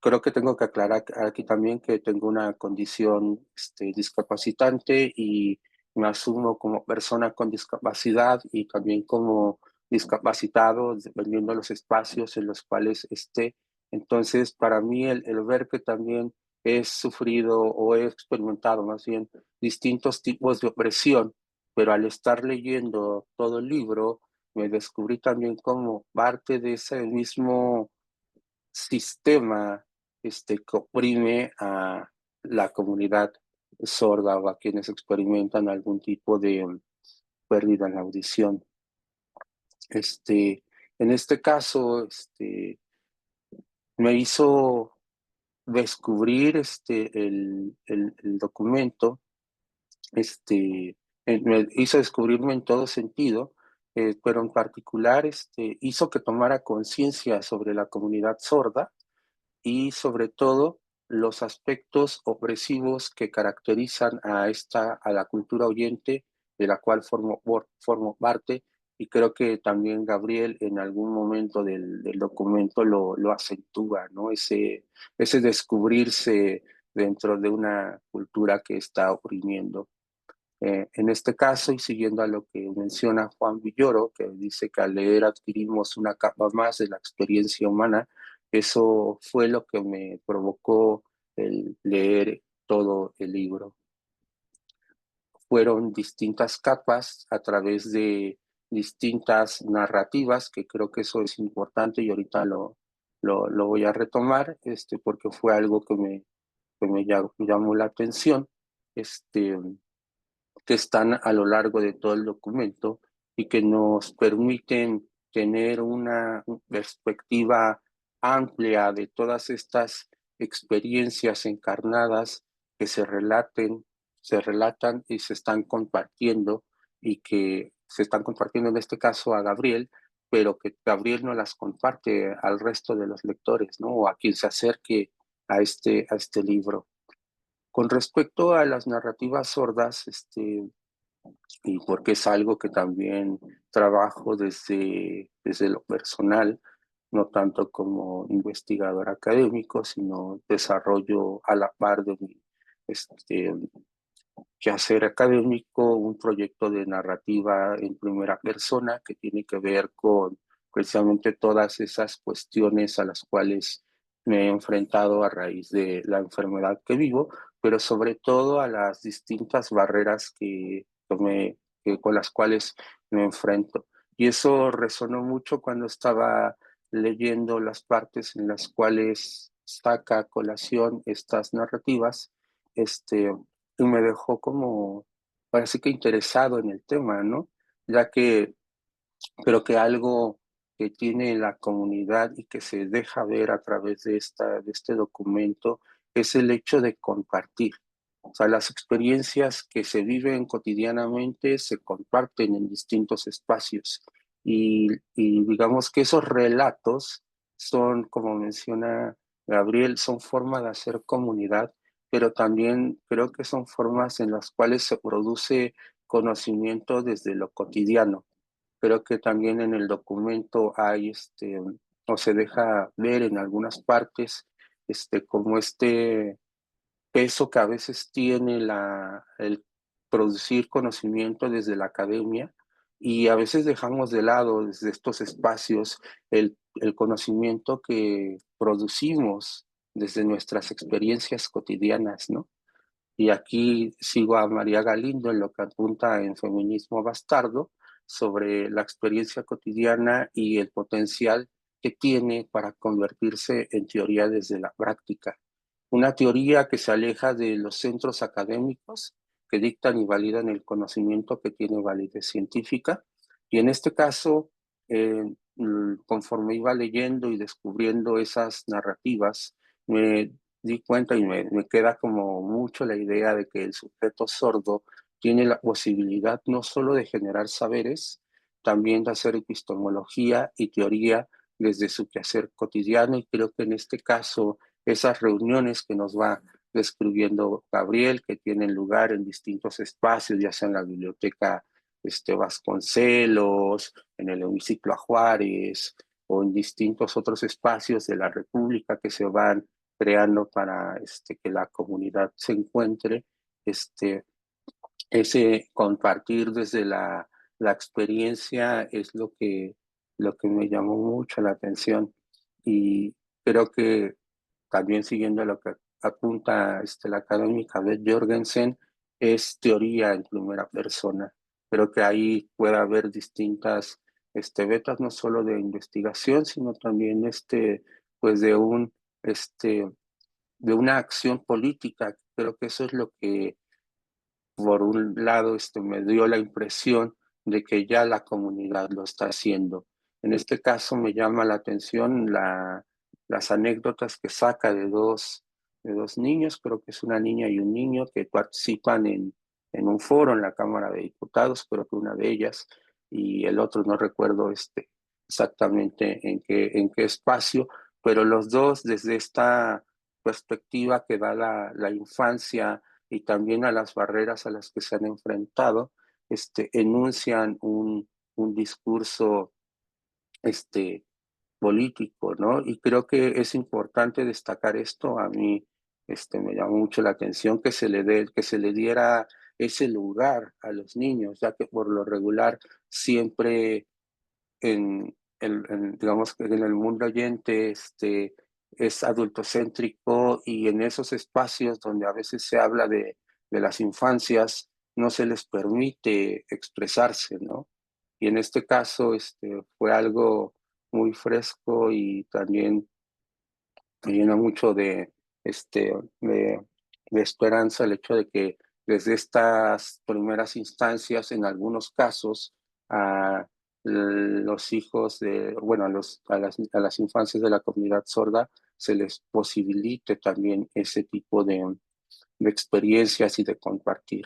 Creo que tengo que aclarar aquí también que tengo una condición discapacitante, y me asumo como persona con discapacidad y también como discapacitado, dependiendo de los espacios en los cuales esté. Entonces, para mí, el ver que también he sufrido o he experimentado más bien distintos tipos de opresión, pero al estar leyendo todo el libro, me descubrí también como parte de ese mismo sistema que oprime a la comunidad sorda o a quienes experimentan algún tipo de pérdida en la audición. En este caso, me hizo descubrir el documento me hizo descubrirme en todo sentido, pero en particular hizo que tomara conciencia sobre la comunidad sorda y sobre todo los aspectos opresivos que caracterizan a la cultura oyente, de la cual formo parte, y creo que también Gabriel en algún momento del documento lo acentúa, ¿no? Ese descubrirse dentro de una cultura que está oprimiendo. En este caso, y siguiendo a lo que menciona Juan Villoro, que dice que al leer adquirimos una capa más de la experiencia humana, eso fue lo que me provocó el leer todo el libro. Fueron distintas capas a través de distintas narrativas, que creo que eso es importante y ahorita lo voy a retomar, porque fue algo que me llamó la atención. Que están a lo largo de todo el documento y que nos permiten tener una perspectiva amplia de todas estas experiencias encarnadas que se relatan y se están compartiendo y que se están compartiendo en este caso a Gabriel, pero que Gabriel no las comparte al resto de los lectores, ¿no? O a quien se acerque a este libro. Con respecto a las narrativas sordas, y porque es algo que también trabajo desde lo personal, no tanto como investigador académico, sino desarrollo a la par de mi quehacer académico, un proyecto de narrativa en primera persona que tiene que ver con precisamente todas esas cuestiones a las cuales me he enfrentado a raíz de la enfermedad que vivo, pero sobre todo a las distintas barreras con las cuales me enfrento. Y eso resonó mucho cuando estaba leyendo las partes en las cuales saca a colación estas narrativas, y me dejó como, parece que interesado en el tema, ¿no? Ya que creo que algo que tiene la comunidad y que se deja ver a través de este documento es el hecho de compartir. O sea, las experiencias que se viven cotidianamente se comparten en distintos espacios y digamos que esos relatos son, como menciona Gabriel, son forma de hacer comunidad, pero también creo que son formas en las cuales se produce conocimiento desde lo cotidiano. Creo que también en el documento hay, o se deja ver en algunas partes, como peso que a veces tiene el producir conocimiento desde la academia y a veces dejamos de lado desde estos espacios el conocimiento que producimos desde nuestras experiencias cotidianas, ¿no? Y aquí sigo a María Galindo en lo que apunta en Feminismo Bastardo sobre la experiencia cotidiana y el potencial que tiene para convertirse en teoría desde la práctica. Una teoría que se aleja de los centros académicos que dictan y validan el conocimiento que tiene validez científica. Y en este caso, conforme iba leyendo y descubriendo esas narrativas, me di cuenta y me queda como mucho la idea de que el sujeto sordo tiene la posibilidad no solo de generar saberes, también de hacer epistemología y teoría desde su quehacer cotidiano, y creo que en este caso esas reuniones que nos va describiendo Gabriel, que tienen lugar en distintos espacios, ya sea en la biblioteca Vasconcelos, en el hemiciclo a Juárez, o en distintos otros espacios de la República que se van creando para que la comunidad se encuentre, ese compartir desde la experiencia es lo que me llamó mucho la atención y creo que también siguiendo lo que apunta la académica Beth Jorgensen, es teoría en primera persona. Creo que ahí puede haber distintas vetas, no solo de investigación, sino también pues de una acción política. Creo que eso es lo que por un lado, me dio la impresión de que ya la comunidad lo está haciendo. En este caso me llama la atención las anécdotas que saca de dos niños, creo que es una niña y un niño que participan en un foro en la Cámara de Diputados, creo que una de ellas, y el otro no recuerdo exactamente en qué espacio, pero los dos desde esta perspectiva que da la infancia y también a las barreras a las que se han enfrentado, enuncian un discurso político, ¿no? Y creo que es importante destacar esto. A mí me llamó mucho la atención que se le diera ese lugar a los niños, ya que por lo regular siempre digamos que en el mundo oyente es adultocéntrico, y en esos espacios donde a veces se habla de las infancias no se les permite expresarse, ¿no? Y en este caso fue algo muy fresco, y también me llena mucho de esperanza el hecho de que desde estas primeras instancias, en algunos casos, a los hijos bueno, a las infancias de la comunidad sorda se les posibilite también ese tipo de experiencias y de compartir.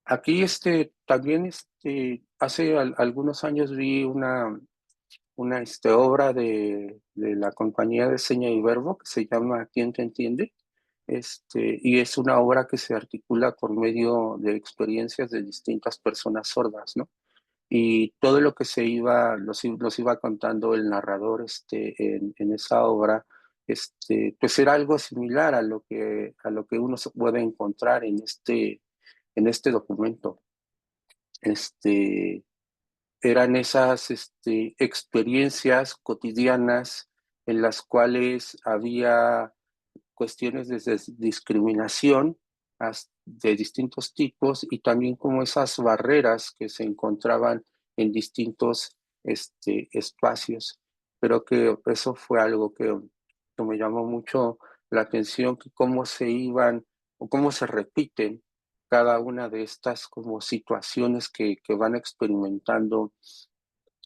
Aquí también hace algunos años vi una obra de la compañía de Seña y Verbo que se llama ¿Quién te entiende? Y es una obra que se articula por medio de experiencias de distintas personas sordas, ¿no? Y todo lo que los iba contando el narrador en esa obra, pues era algo similar a lo que uno se puede encontrar en este documento. Eran esas experiencias cotidianas en las cuales había cuestiones de discriminación de distintos tipos, y también como esas barreras que se encontraban en distintos espacios. Pero que eso fue algo que me llamó mucho la atención, que cómo se iban o cómo se repiten cada una de estas como situaciones que van experimentando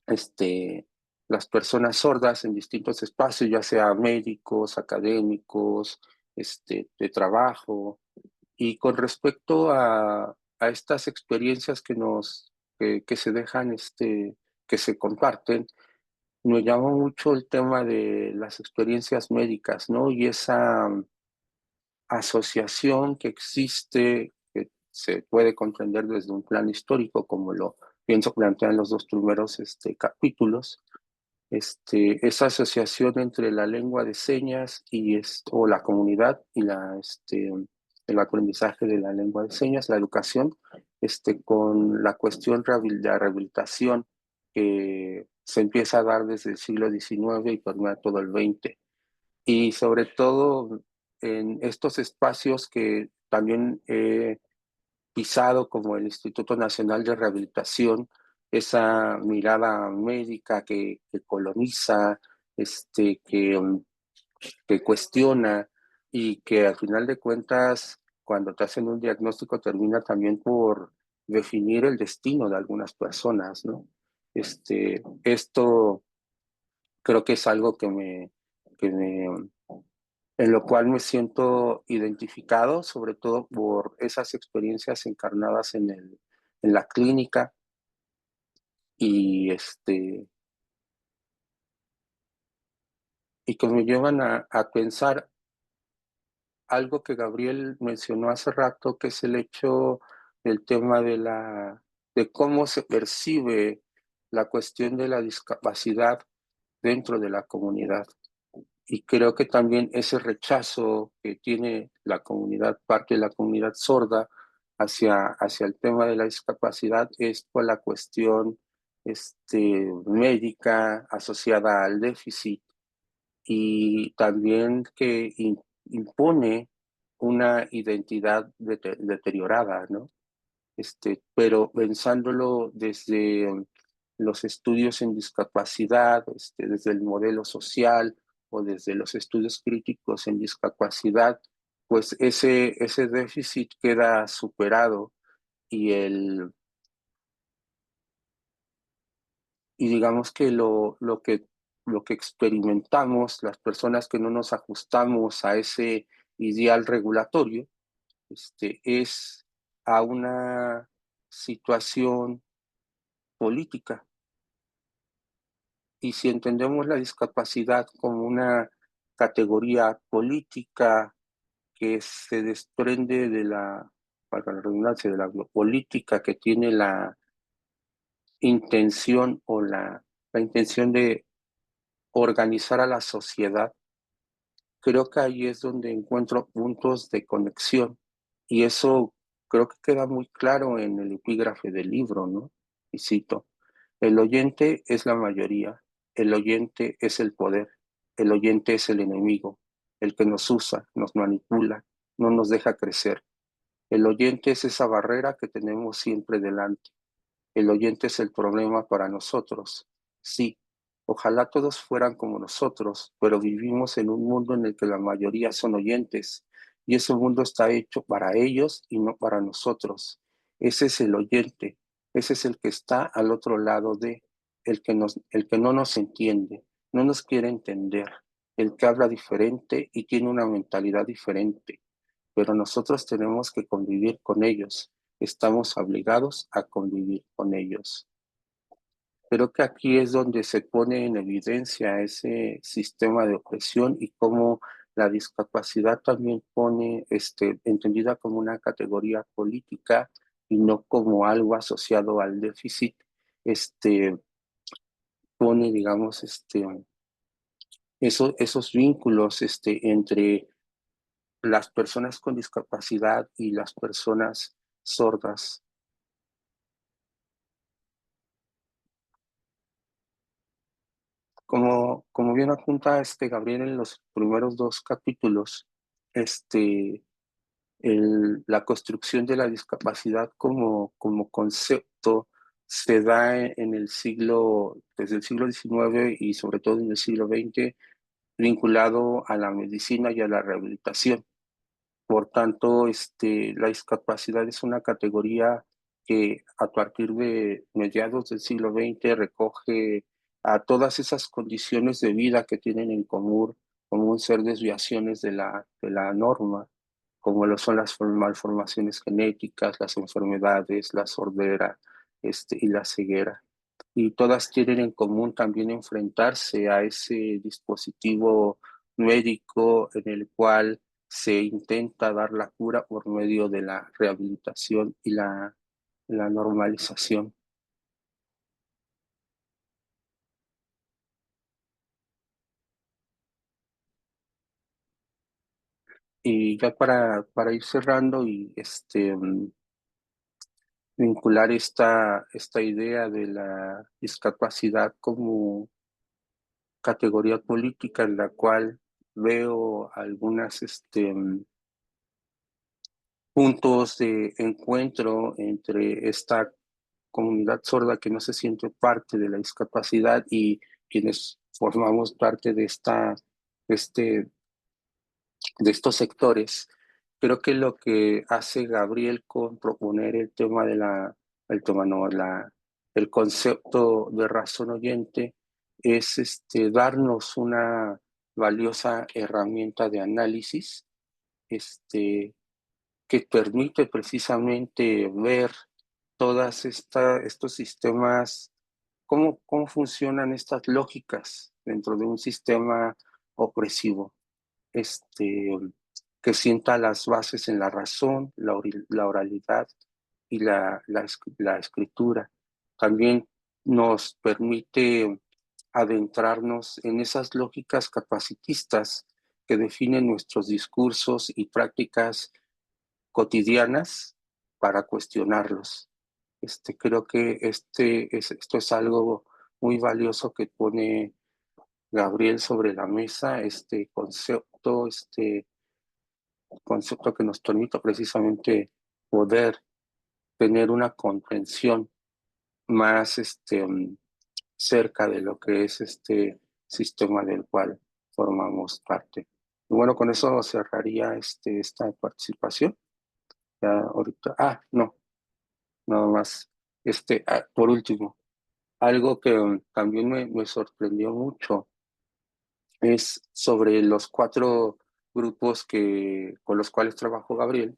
las personas sordas en distintos espacios, ya sea médicos, académicos, de trabajo. Y con respecto a estas experiencias que se dejan, que se comparten, me llama mucho el tema de las experiencias médicas, ¿no? Y esa asociación que existe, que se puede comprender desde un plan histórico, como lo pienso plantear en los dos primeros capítulos, esa asociación entre la lengua de señas o la comunidad y el aprendizaje de la lengua de señas, la educación, con la cuestión de la rehabilitación que se empieza a dar desde el siglo XIX y permea todo el XX. Y sobre todo en estos espacios que también he pisado, como el Instituto Nacional de Rehabilitación, esa mirada médica que coloniza, que cuestiona, y que al final de cuentas, cuando te hacen un diagnóstico, termina también por definir el destino de algunas personas, ¿no? Esto creo que es algo que me, en lo cual me siento identificado, sobre todo por esas experiencias encarnadas en la clínica, y y que me llevan a pensar algo que Gabriel mencionó hace rato, que es el hecho del tema de cómo se percibe la cuestión de la discapacidad dentro de la comunidad. Y creo que también ese rechazo que tiene la comunidad, parte de la comunidad sorda, hacia el tema de la discapacidad, es por la cuestión médica asociada al déficit, y también que impone una identidad deteriorada, ¿no? Pero pensándolo desde los estudios en discapacidad, desde el modelo social o desde los estudios críticos en discapacidad, pues ese déficit queda superado, y y digamos que lo que lo que experimentamos, las personas que no nos ajustamos a ese ideal regulatorio, es a una situación política. Y si entendemos la discapacidad como una categoría política que se desprende de para la redundancia, de la política que tiene la intención o la intención de organizar a la sociedad, creo que ahí es donde encuentro puntos de conexión. Y eso creo que queda muy claro en el epígrafe del libro, ¿no? Y cito, el oyente es la mayoría, el oyente es el poder, el oyente es el enemigo, el que nos usa, nos manipula, no nos deja crecer. El oyente es esa barrera que tenemos siempre delante. El oyente es el problema para nosotros. Sí, ojalá todos fueran como nosotros, pero vivimos en un mundo en el que la mayoría son oyentes y ese mundo está hecho para ellos y no para nosotros. Ese es el oyente, ese es el que está al otro lado el que no nos entiende, no nos quiere entender, el que habla diferente y tiene una mentalidad diferente, pero nosotros tenemos que convivir con ellos, estamos obligados a convivir con ellos. Creo que aquí es donde se pone en evidencia ese sistema de opresión y cómo la discapacidad también pone, entendida como una categoría política y no como algo asociado al déficit, pone, digamos, esos vínculos, entre las personas con discapacidad y las personas sordas. Como bien apunta Gabriel en los primeros dos capítulos, la construcción de la discapacidad como concepto se da desde el siglo XIX y sobre todo en el siglo XX, vinculado a la medicina y a la rehabilitación. Por tanto, la discapacidad es una categoría que a partir de mediados del siglo XX recoge a todas esas condiciones de vida que tienen en común ser desviaciones de la norma, como lo son las malformaciones genéticas, las enfermedades, la sordera, y la ceguera. Y todas tienen en común también enfrentarse a ese dispositivo médico en el cual se intenta dar la cura por medio de la rehabilitación y la normalización. Y ya para ir cerrando y vincular esta idea de la discapacidad como categoría política en la cual veo algunas puntos de encuentro entre esta comunidad sorda que no se siente parte de la discapacidad y quienes formamos parte este, de estos sectores. Creo que lo que hace Gabriel con proponer el tema no, el concepto de razón oyente es darnos una valiosa herramienta de análisis, que permite precisamente ver estos sistemas, cómo funcionan estas lógicas dentro de un sistema opresivo, que sienta las bases en la razón, la oralidad y la escritura. También nos permite adentrarnos en esas lógicas capacitistas que definen nuestros discursos y prácticas cotidianas para cuestionarlos. Creo que esto es algo muy valioso que pone Gabriel sobre la mesa, concepto que nos permite precisamente poder tener una comprensión más cerca de lo que es este sistema del cual formamos parte. Y bueno, con eso cerraría esta participación. Ya ahorita, no, nada más. Por último, algo que también me sorprendió mucho es sobre los 4 grupos con los cuales trabajó Gabriel,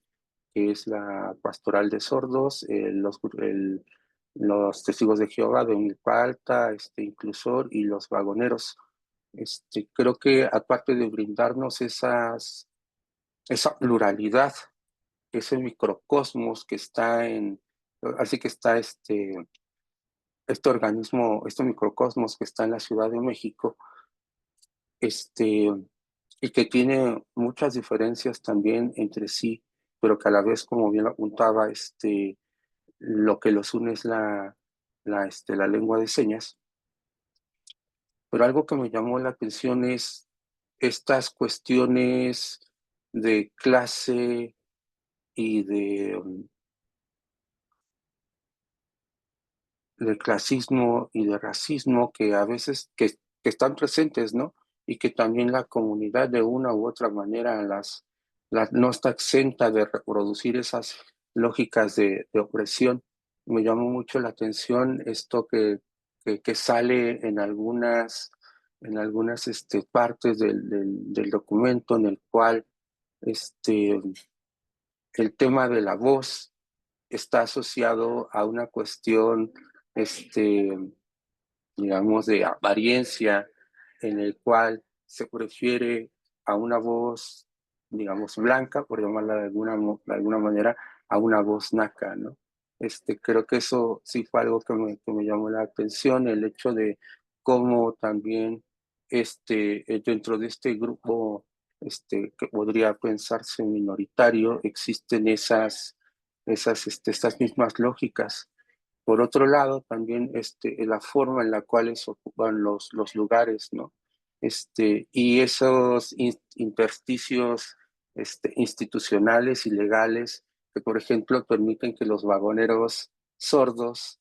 que es la Pastoral de Sordos, los Testigos de Jehová de Milpa Alta, Inclusor y los Vagoneros. Creo que aparte de brindarnos esa pluralidad, ese microcosmos que está así que está este organismo, este microcosmos que está en la Ciudad de México, y que tiene muchas diferencias también entre sí, pero que a la vez, como bien lo apuntaba, lo que los une es la lengua de señas. Pero algo que me llamó la atención es estas cuestiones de clase y de clasismo y de racismo que a veces que están presentes, ¿no? Y que también la comunidad de una u otra manera no está exenta de reproducir esas lógicas de opresión. Me llamó mucho la atención esto que sale en algunas partes del documento en el cual el tema de la voz está asociado a una cuestión, digamos, de apariencia, en el cual se prefiere a una voz, digamos, blanca, por llamarla de alguna manera, a una voz naca, ¿no? Creo que eso sí fue algo que me llamó la atención, el hecho de cómo también dentro de este grupo que podría pensarse minoritario, existen estas mismas lógicas. Por otro lado, también la forma en la cual se ocupan los lugares, ¿no? Y esos intersticios institucionales y legales que, por ejemplo, permiten que los vagoneros sordos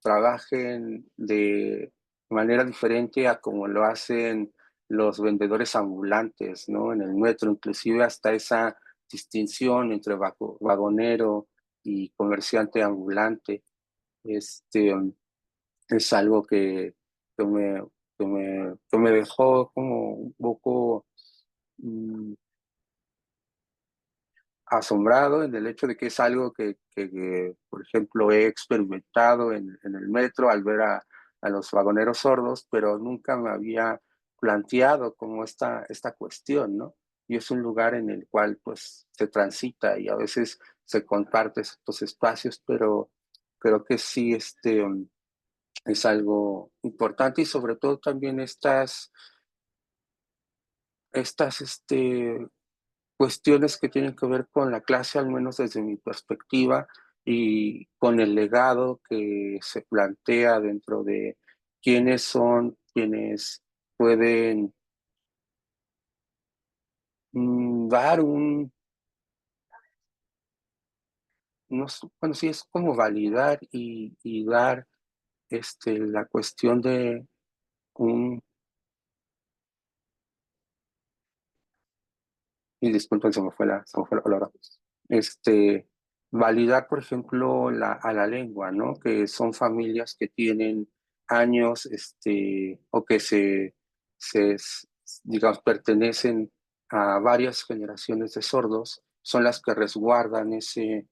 trabajen de manera diferente a como lo hacen los vendedores ambulantes, ¿no? En el metro, inclusive hasta esa distinción entre vagonero y comerciante ambulante, es algo que me, que me dejó como un poco mm, asombrado en el hecho de que es algo que, por ejemplo, he experimentado en el metro al ver a los vagoneros sordos, pero nunca me había planteado como esta cuestión, ¿no? Y es un lugar en el cual pues se transita y a veces se comparte estos espacios, pero creo que sí, es algo importante y sobre todo también estas cuestiones que tienen que ver con la clase, al menos desde mi perspectiva, y con el legado que se plantea dentro de quiénes son quienes pueden dar no sé, bueno, sí es como validar y dar la cuestión de un. Y disculpen, se me fue la palabra. Este, validar, por ejemplo, a la lengua, ¿no? Que son familias que tienen años, o que digamos, pertenecen a varias generaciones de sordos, son las que resguardan ese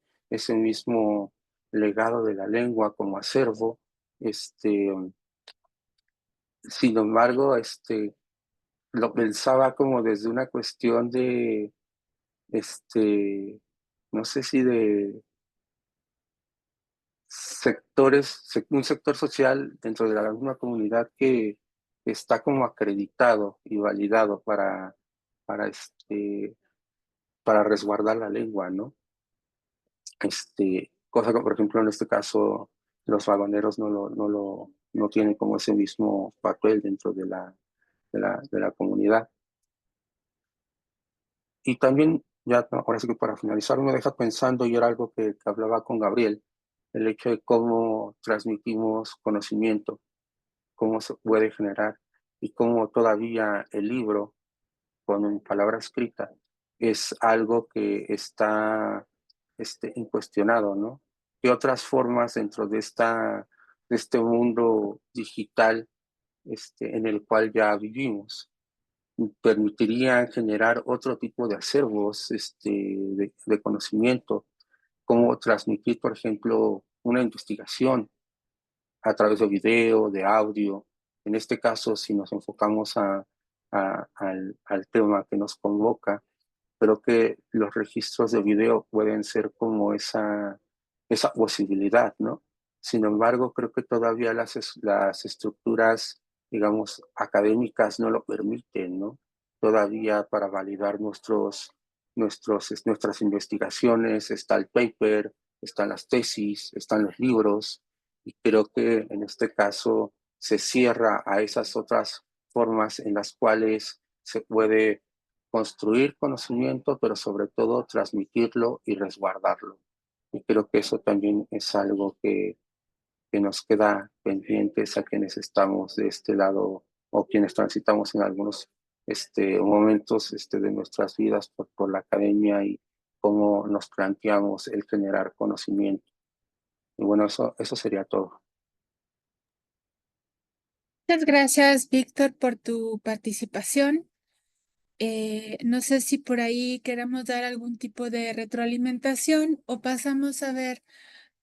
mismo legado de la lengua como acervo. Sin embargo, lo pensaba como desde una cuestión de no sé si de un sector social dentro de la misma comunidad que está como acreditado y validado para, para resguardar la lengua, ¿no? Cosa que, por ejemplo, en este caso, los vagoneros no tienen como ese mismo papel dentro de la comunidad. Y también, ya ahora sí que para finalizar, me deja pensando, y era algo que hablaba con Gabriel, el hecho de cómo transmitimos conocimiento, cómo se puede generar y cómo todavía el libro, con palabra escrita, es algo que está incuestionado, ¿no? ¿Qué otras formas dentro de este mundo digital en el cual ya vivimos? permitirían generar otro tipo de acervos de conocimiento, como transmitir, por ejemplo, una investigación a través de video, de audio. En este caso, si nos enfocamos al tema que nos convoca, creo que los registros de video pueden ser como esa posibilidad, ¿no? Sin embargo, creo que todavía las estructuras, digamos, académicas no lo permiten, ¿no? Todavía para validar nuestras investigaciones está el paper, están las tesis, están los libros, y creo que en este caso se cierra a esas otras formas en las cuales se puede construir conocimiento, pero sobre todo transmitirlo y resguardarlo. Y creo que eso también es algo que nos queda pendientes a quienes estamos de este lado o quienes transitamos en algunos momentos de nuestras vidas por la academia y cómo nos planteamos el generar conocimiento. Y bueno, eso sería todo. Muchas gracias, Víctor, por tu participación. No sé si por ahí queramos dar algún tipo de retroalimentación o pasamos a ver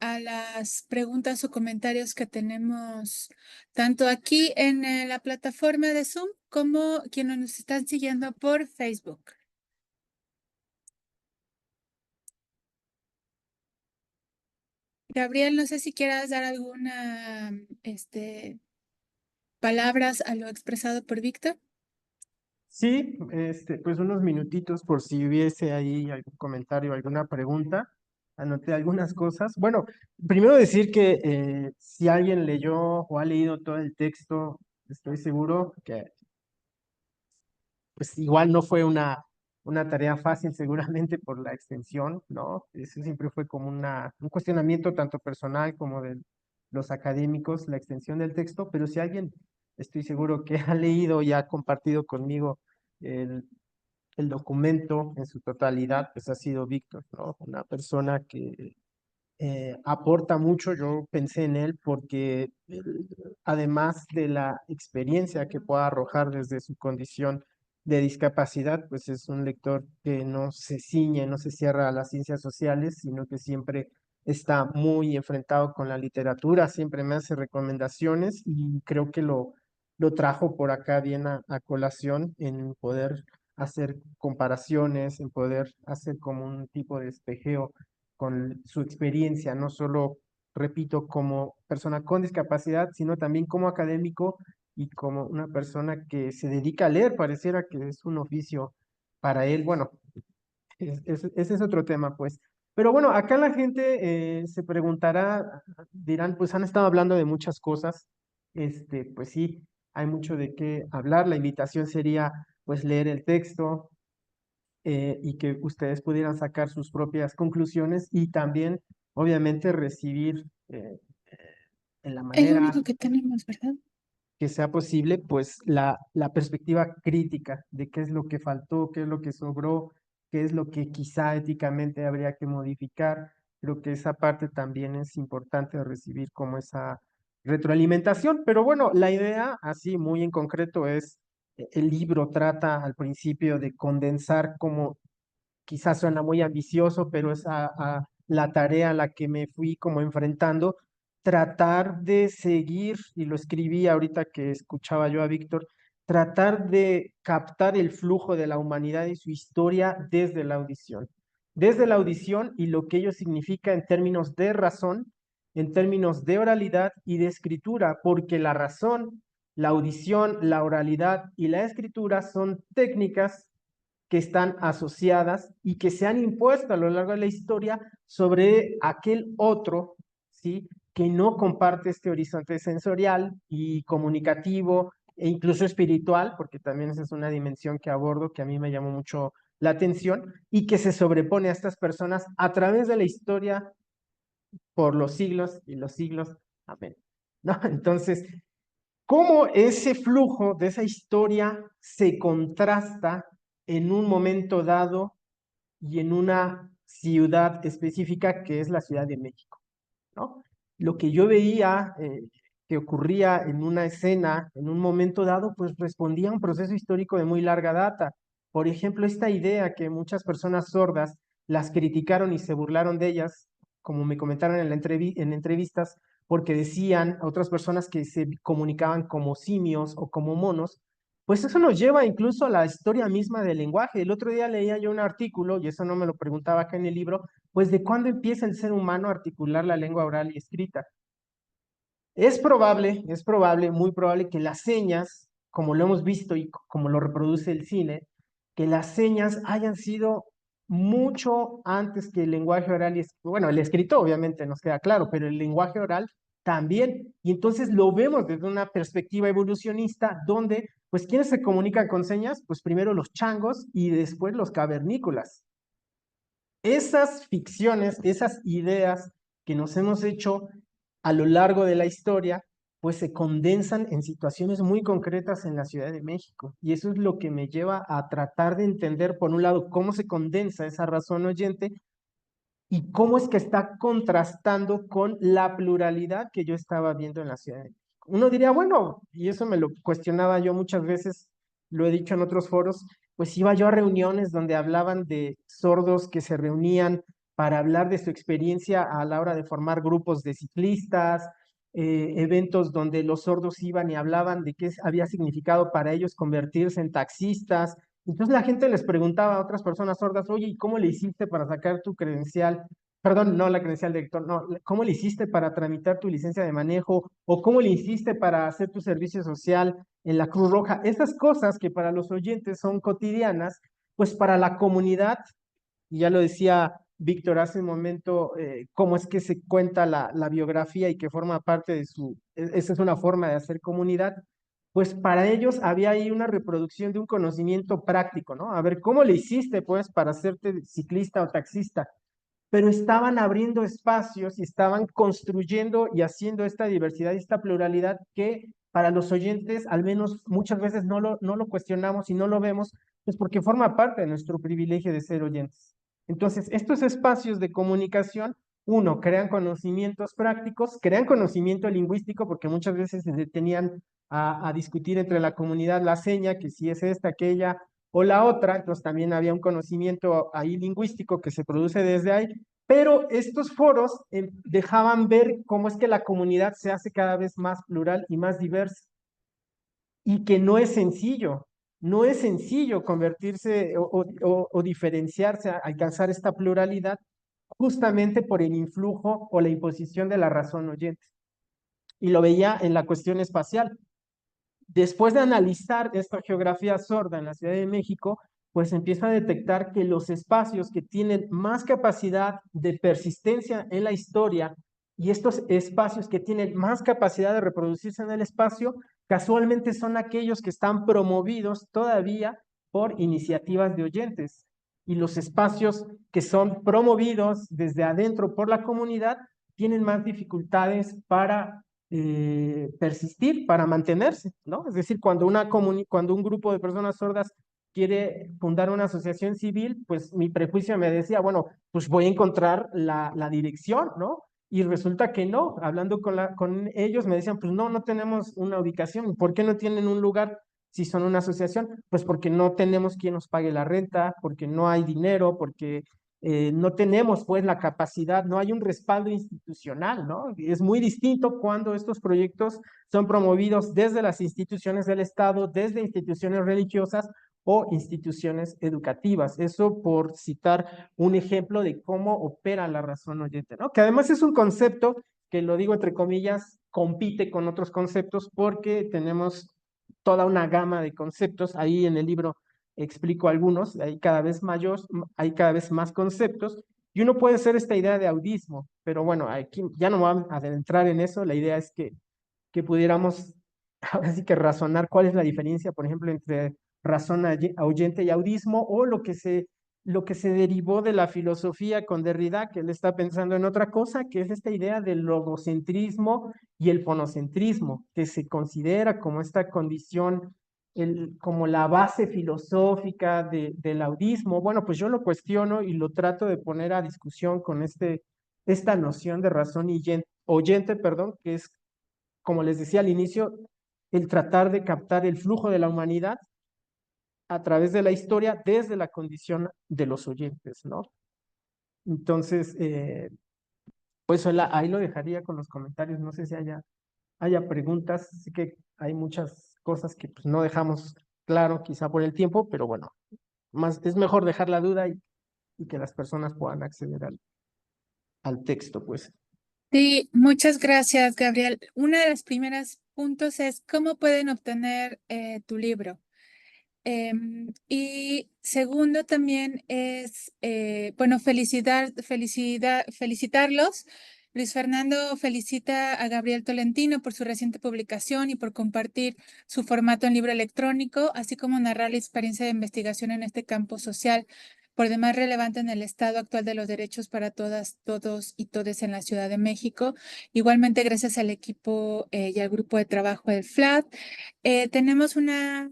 a las preguntas o comentarios que tenemos tanto aquí en la plataforma de Zoom como quienes nos están siguiendo por Facebook. Gabriel, no sé si quieras dar alguna palabras a lo expresado por Víctor. Sí, pues unos minutitos por si hubiese ahí algún comentario, alguna pregunta. Anoté algunas cosas. Bueno, primero decir que si alguien leyó o ha leído todo el texto, estoy seguro que pues igual no fue una tarea fácil seguramente por la extensión, ¿no? Eso siempre fue como un cuestionamiento tanto personal como de los académicos, la extensión del texto, pero si alguien, estoy seguro que ha leído y ha compartido conmigo el, el documento en su totalidad, pues ha sido Víctor, ¿no? Una persona que aporta mucho. Yo pensé en él porque además de la experiencia que pueda arrojar desde su condición de discapacidad, pues es un lector que no se ciñe, no se cierra a las ciencias sociales, sino que siempre está muy enfrentado con la literatura, siempre me hace recomendaciones y creo que lo trajo por acá bien a colación en poder hacer comparaciones, en poder hacer como un tipo de espejeo con su experiencia, no solo, repito, como persona con discapacidad, sino también como académico y como una persona que se dedica a leer, pareciera que es un oficio para él. Bueno, ese es otro tema, pues. Pero bueno, acá la gente se preguntará, dirán, pues han estado hablando de muchas cosas. Pues sí, hay mucho de qué hablar. La invitación sería, pues, leer el texto, y que ustedes pudieran sacar sus propias conclusiones y también, obviamente, recibir en la Es lo manera único que tenemos, ¿verdad? que sea posible, pues la perspectiva crítica de qué es lo que faltó, qué es lo que sobró, qué es lo que quizá éticamente habría que modificar. Creo que esa parte también es importante recibir como esa retroalimentación, pero bueno, la idea, así muy en concreto, es, el libro trata al principio de condensar como quizás suena muy ambicioso, pero es a la tarea a la que me fui como enfrentando, tratar de seguir, y lo escribí ahorita que escuchaba yo a Víctor, tratar de captar el flujo de la humanidad y su historia desde la audición y lo que ello significa en términos de razón, en términos de oralidad y de escritura, porque la razón, la audición, la oralidad y la escritura son técnicas que están asociadas y que se han impuesto a lo largo de la historia sobre aquel otro, ¿sí? Que no comparte este horizonte sensorial y comunicativo e incluso espiritual, porque también esa es una dimensión que abordo que a mí me llamó mucho la atención y que se sobrepone a estas personas a través de la historia por los siglos y los siglos. Amén. ¿No? Entonces, cómo ese flujo de esa historia se contrasta en un momento dado y en una ciudad específica que es la Ciudad de México, ¿no? Lo que yo veía que ocurría en una escena, en un momento dado, pues respondía a un proceso histórico de muy larga data. Por ejemplo, esta idea que muchas personas sordas las criticaron y se burlaron de ellas, como me comentaron en en entrevistas, porque decían a otras personas que se comunicaban como simios o como monos, pues eso nos lleva incluso a la historia misma del lenguaje. El otro día leía yo un artículo, y eso no me lo preguntaba acá en el libro, pues de cuándo empieza el ser humano a articular la lengua oral y escrita. Es probable, muy probable que las señas, como lo hemos visto y como lo reproduce el cine, que las señas hayan sido mucho antes que el lenguaje oral y bueno, el escrito obviamente nos queda claro, pero el lenguaje oral también. Y entonces lo vemos desde una perspectiva evolucionista donde, pues, ¿quiénes se comunican con señas? Pues primero los changos y después los cavernícolas. Esas ficciones, esas ideas que nos hemos hecho a lo largo de la historia, pues se condensan en situaciones muy concretas en la Ciudad de México. Y eso es lo que me lleva a tratar de entender, por un lado, cómo se condensa esa razón oyente y cómo es que está contrastando con la pluralidad que yo estaba viendo en la Ciudad de México. Uno diría, bueno, y eso me lo cuestionaba yo muchas veces, lo he dicho en otros foros, pues iba yo a reuniones donde hablaban de sordos que se reunían para hablar de su experiencia a la hora de formar grupos de ciclistas, eventos donde los sordos iban y hablaban de qué había significado para ellos convertirse en taxistas. Entonces la gente les preguntaba a otras personas sordas, oye, ¿y cómo le hiciste para sacar tu credencial? Perdón, no la credencial de lector, no, ¿cómo le hiciste para tramitar tu licencia de manejo? ¿O cómo le hiciste para hacer tu servicio social en la Cruz Roja? Esas cosas que para los oyentes son cotidianas, pues para la comunidad, y ya lo decía Víctor hace un momento, cómo es que se cuenta la biografía y que forma parte de esa es una forma de hacer comunidad, pues para ellos había ahí una reproducción de un conocimiento práctico, ¿no? A ver, ¿cómo le hiciste, pues, para hacerte ciclista o taxista? Pero estaban abriendo espacios y estaban construyendo y haciendo esta diversidad y esta pluralidad que para los oyentes, al menos muchas veces no lo cuestionamos y no lo vemos, pues porque forma parte de nuestro privilegio de ser oyentes. Entonces, estos espacios de comunicación, uno, crean conocimientos prácticos, crean conocimiento lingüístico, porque muchas veces se detenían a discutir entre la comunidad la seña, que si es esta, aquella, o la otra, entonces también había un conocimiento ahí lingüístico que se produce desde ahí, pero estos foros dejaban ver cómo es que la comunidad se hace cada vez más plural y más diversa y que no es sencillo, no es sencillo convertirse o diferenciarse, alcanzar esta pluralidad justamente por el influjo o la imposición de la razón oyente. Y lo veía en la cuestión espacial. Después de analizar esta geografía sorda en la Ciudad de México, pues empieza a detectar que los espacios que tienen más capacidad de persistencia en la historia y estos espacios que tienen más capacidad de reproducirse en el espacio, casualmente son aquellos que están promovidos todavía por iniciativas de oyentes. Y los espacios que son promovidos desde adentro por la comunidad tienen más dificultades para persistir, para mantenerse, ¿no? Es decir, cuando un grupo de personas sordas quiere fundar una asociación civil, pues mi prejuicio me decía, bueno, pues voy a encontrar la dirección, ¿no? Y resulta que no, hablando con ellos me decían, pues no tenemos una ubicación. ¿Por qué no tienen un lugar si son una asociación? Pues porque no tenemos quien nos pague la renta, porque no hay dinero, porque no tenemos pues la capacidad, no hay un respaldo institucional, ¿no? Es muy distinto cuando estos proyectos son promovidos desde las instituciones del Estado, desde instituciones religiosas o instituciones educativas. Eso por citar un ejemplo de cómo opera la razón oyente, ¿no? Que además es un concepto que, lo digo entre comillas, compite con otros conceptos porque tenemos toda una gama de conceptos. Ahí en el libro explico algunos, hay cada vez más conceptos, y uno puede hacer esta idea de audismo, pero bueno, aquí ya no vamos a adentrar en eso, la idea es que pudiéramos ahora sí que razonar cuál es la diferencia, por ejemplo, entre razón oyente y audismo, o lo que se derivó de la filosofía con Derrida, que él está pensando en otra cosa, que es esta idea del logocentrismo y el fonocentrismo, que se considera como esta condición, como la base filosófica del audismo. Bueno, pues yo lo cuestiono y lo trato de poner a discusión con esta noción de razón oyente, perdón, que es como les decía al inicio, el tratar de captar el flujo de la humanidad a través de la historia desde la condición de los oyentes, ¿no? Entonces, pues ahí lo dejaría con los comentarios. No sé si haya preguntas. Sí que hay muchas cosas que pues, no dejamos claro, quizá por el tiempo, pero bueno, es mejor dejar la duda y que las personas puedan acceder al texto, pues. Sí, muchas gracias, Gabriel. Una de las primeras puntos es cómo pueden obtener tu libro. Y segundo también es, bueno, felicitarlos. Luis Fernando felicita a Gabriel Tolentino por su reciente publicación y por compartir su formato en libro electrónico, así como narrar la experiencia de investigación en este campo social, por demás relevante en el estado actual de los derechos para todas, todos y todes en la Ciudad de México. Igualmente, gracias al equipo y al grupo de trabajo del FLAD. Tenemos una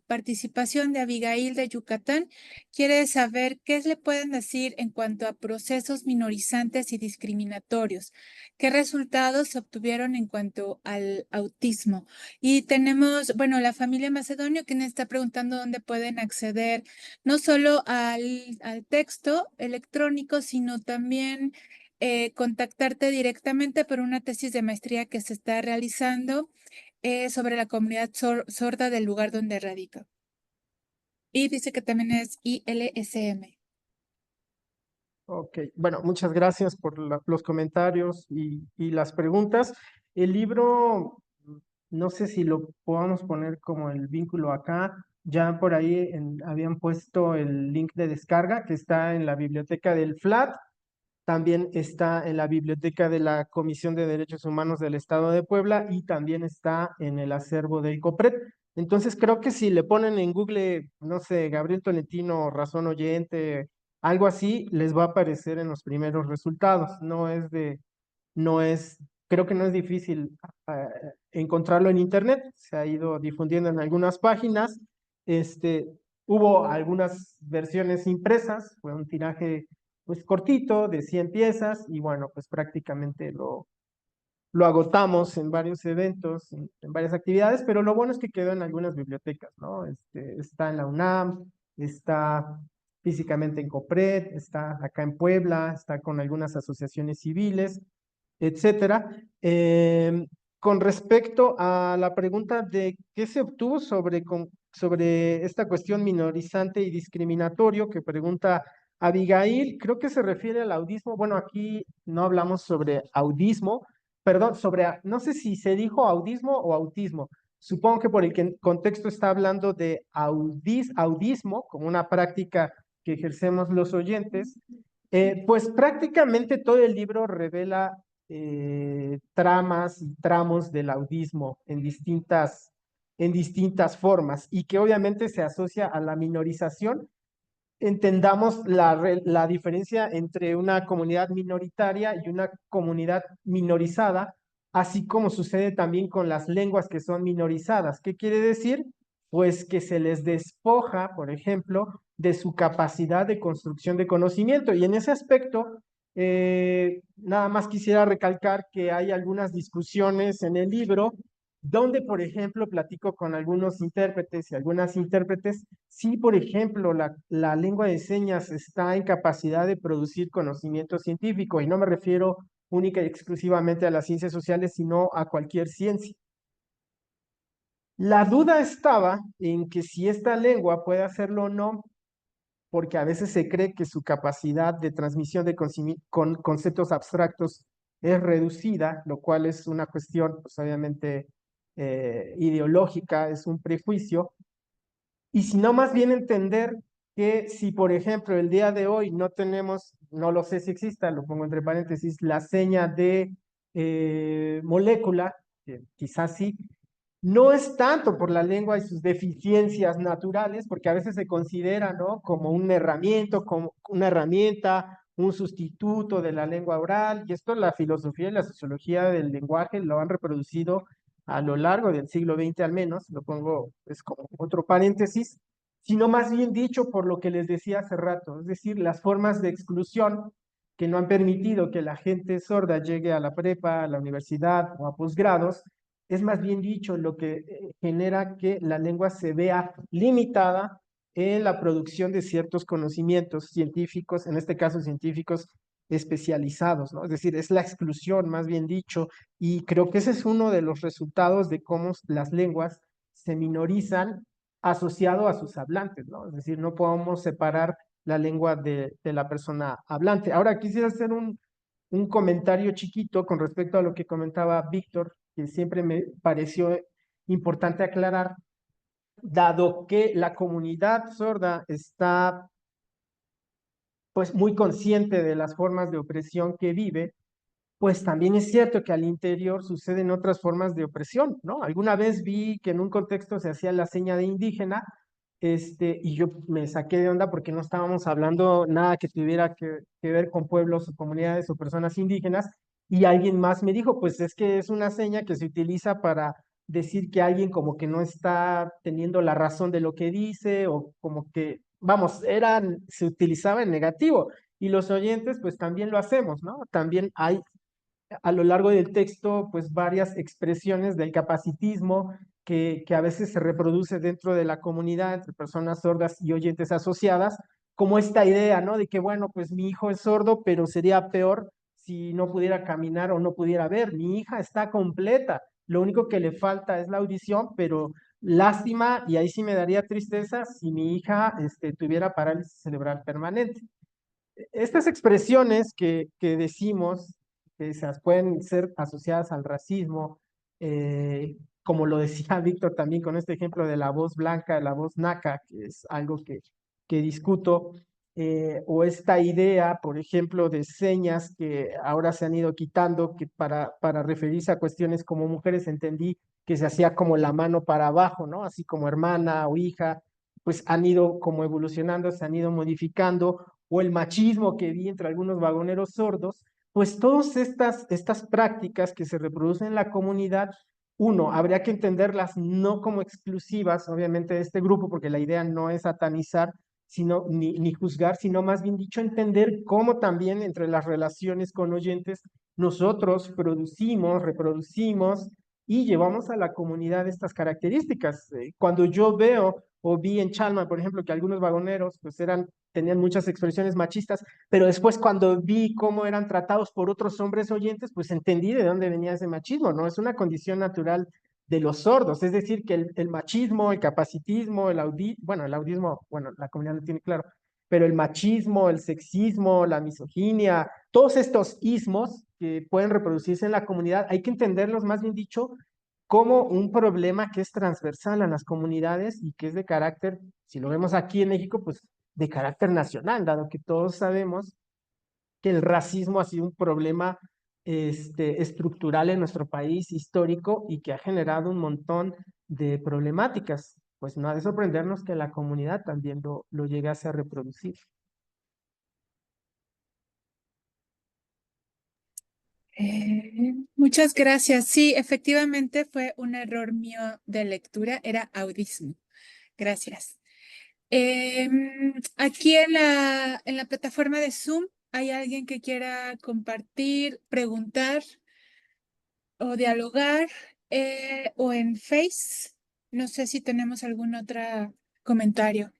participación de Abigail de Yucatán. Quiere saber qué le pueden decir en cuanto a procesos minorizantes y discriminatorios. ¿Qué resultados se obtuvieron en cuanto al autismo? Y tenemos, bueno, la familia Macedonio, quien está preguntando dónde pueden acceder no solo al texto electrónico, sino también contactarte directamente por una tesis de maestría que se está realizando sobre la comunidad sorda del lugar donde radica. Y dice que también es ILSM. Ok, bueno, muchas gracias por los comentarios y las preguntas. El libro, no sé si lo podamos poner como el vínculo acá. Ya por ahí habían puesto el link de descarga que está en la biblioteca del FLAT. También está en la biblioteca de la Comisión de Derechos Humanos del Estado de Puebla y también está en el acervo de ICOPRED. Entonces creo que si le ponen en Google, no sé, Gabriel Tolentino, Razón Oyente, algo así, les va a aparecer en los primeros resultados. No es, creo que no es difícil encontrarlo en internet. Se ha ido difundiendo en algunas páginas. Este, hubo algunas versiones impresas, fue un tiraje pues cortito, de 100 piezas, y bueno, pues prácticamente lo agotamos en varios eventos, en varias actividades, pero lo bueno es que quedó en algunas bibliotecas, ¿no? Está en la UNAM, está físicamente en COPRED, está acá en Puebla, está con algunas asociaciones civiles, etcétera. Con respecto a la pregunta de qué se obtuvo sobre esta cuestión minorizante y discriminatorio que pregunta Abigail, creo que se refiere al audismo. Bueno, aquí no hablamos sobre audismo, perdón, no sé si se dijo audismo o autismo. Supongo que por el contexto está hablando de audismo como una práctica que ejercemos los oyentes. Pues prácticamente todo el libro revela tramas y tramos del audismo en distintas formas y que obviamente se asocia a la minorización. Entendamos la diferencia entre una comunidad minoritaria y una comunidad minorizada, así como sucede también con las lenguas que son minorizadas. ¿Qué quiere decir? Pues que se les despoja, por ejemplo, de su capacidad de construcción de conocimiento. Y en ese aspecto, nada más quisiera recalcar que hay algunas discusiones en el libro donde, por ejemplo, platico con algunos intérpretes y algunas intérpretes, si, por ejemplo, la lengua de señas está en capacidad de producir conocimiento científico, y no me refiero única y exclusivamente a las ciencias sociales, sino a cualquier ciencia. La duda estaba en que si esta lengua puede hacerlo o no, porque a veces se cree que su capacidad de transmisión de conceptos abstractos es reducida, lo cual es una cuestión, pues obviamente, ideológica, es un prejuicio, y si no, más bien entender que si, por ejemplo, el día de hoy no tenemos, no lo sé si exista, lo pongo entre paréntesis, la seña de molécula, que quizás sí, no es tanto por la lengua y sus deficiencias naturales, porque a veces se considera, ¿no?, como como una herramienta, un sustituto de la lengua oral, y esto la filosofía y la sociología del lenguaje lo han reproducido a lo largo del siglo XX al menos, lo pongo es como otro paréntesis, sino más bien dicho por lo que les decía hace rato, es decir, las formas de exclusión que no han permitido que la gente sorda llegue a la prepa, a la universidad o a posgrados, es más bien dicho lo que genera que la lengua se vea limitada en la producción de ciertos conocimientos científicos, en este caso científicos especializados, ¿no? Es decir, es la exclusión, más bien dicho, y creo que ese es uno de los resultados de cómo las lenguas se minorizan asociado a sus hablantes, ¿no? Es decir, no podemos separar la lengua de la persona hablante. Ahora quisiera hacer un comentario chiquito con respecto a lo que comentaba Víctor, que siempre me pareció importante aclarar, dado que la comunidad sorda está pues muy consciente de las formas de opresión que vive, pues también es cierto que al interior suceden otras formas de opresión, ¿no? Alguna vez vi que en un contexto se hacía la seña de indígena, y yo me saqué de onda porque no estábamos hablando nada que tuviera que ver con pueblos o comunidades o personas indígenas, y alguien más me dijo, pues es que es una seña que se utiliza para decir que alguien como que no está teniendo la razón de lo que dice, o como que, vamos, se utilizaba en negativo, y los oyentes pues también lo hacemos, ¿no? También hay a lo largo del texto, pues varias expresiones del capacitismo que a veces se reproduce dentro de la comunidad entre personas sordas y oyentes asociadas, como esta idea, ¿no? De que, bueno, pues mi hijo es sordo, pero sería peor si no pudiera caminar o no pudiera ver. Mi hija está completa, lo único que le falta es la audición, pero lástima, y ahí sí me daría tristeza si mi hija tuviera parálisis cerebral permanente. Estas expresiones que decimos, que se pueden ser asociadas al racismo, como lo decía Víctor también con este ejemplo de la voz blanca, la voz naca, que es algo que discuto, o esta idea, por ejemplo, de señas que ahora se han ido quitando, que para referirse a cuestiones como mujeres entendí que se hacía como la mano para abajo, ¿no? Así como hermana o hija, pues han ido como evolucionando, se han ido modificando, o el machismo que vi entre algunos vagoneros sordos, pues todas estas prácticas que se reproducen en la comunidad, uno, habría que entenderlas no como exclusivas, obviamente, de este grupo, porque la idea no es satanizar, sino, ni juzgar, sino más bien dicho, entender cómo también entre las relaciones con oyentes nosotros producimos, reproducimos y llevamos a la comunidad estas características. Cuando yo veo o vi en Chalma, por ejemplo, que algunos vagoneros pues tenían muchas expresiones machistas, pero después cuando vi cómo eran tratados por otros hombres oyentes, pues entendí de dónde venía ese machismo, ¿no? Es una condición natural de los sordos, es decir, que el machismo, el capacitismo, bueno, el audismo, bueno, la comunidad lo tiene claro, pero el machismo, el sexismo, la misoginia, todos estos ismos que pueden reproducirse en la comunidad, hay que entenderlos, más bien dicho, como un problema que es transversal a las comunidades y que es de carácter, si lo vemos aquí en México, pues de carácter nacional, dado que todos sabemos que el racismo ha sido un problema estructural en nuestro país histórico y que ha generado un montón de problemáticas. Pues no ha de sorprendernos que la comunidad también lo llegase a reproducir. Muchas gracias. Sí, efectivamente fue un error mío de lectura, era audismo. Gracias. Aquí en la plataforma de Zoom, ¿hay alguien que quiera compartir, preguntar o dialogar? O en Face, no sé si tenemos algún otro comentario.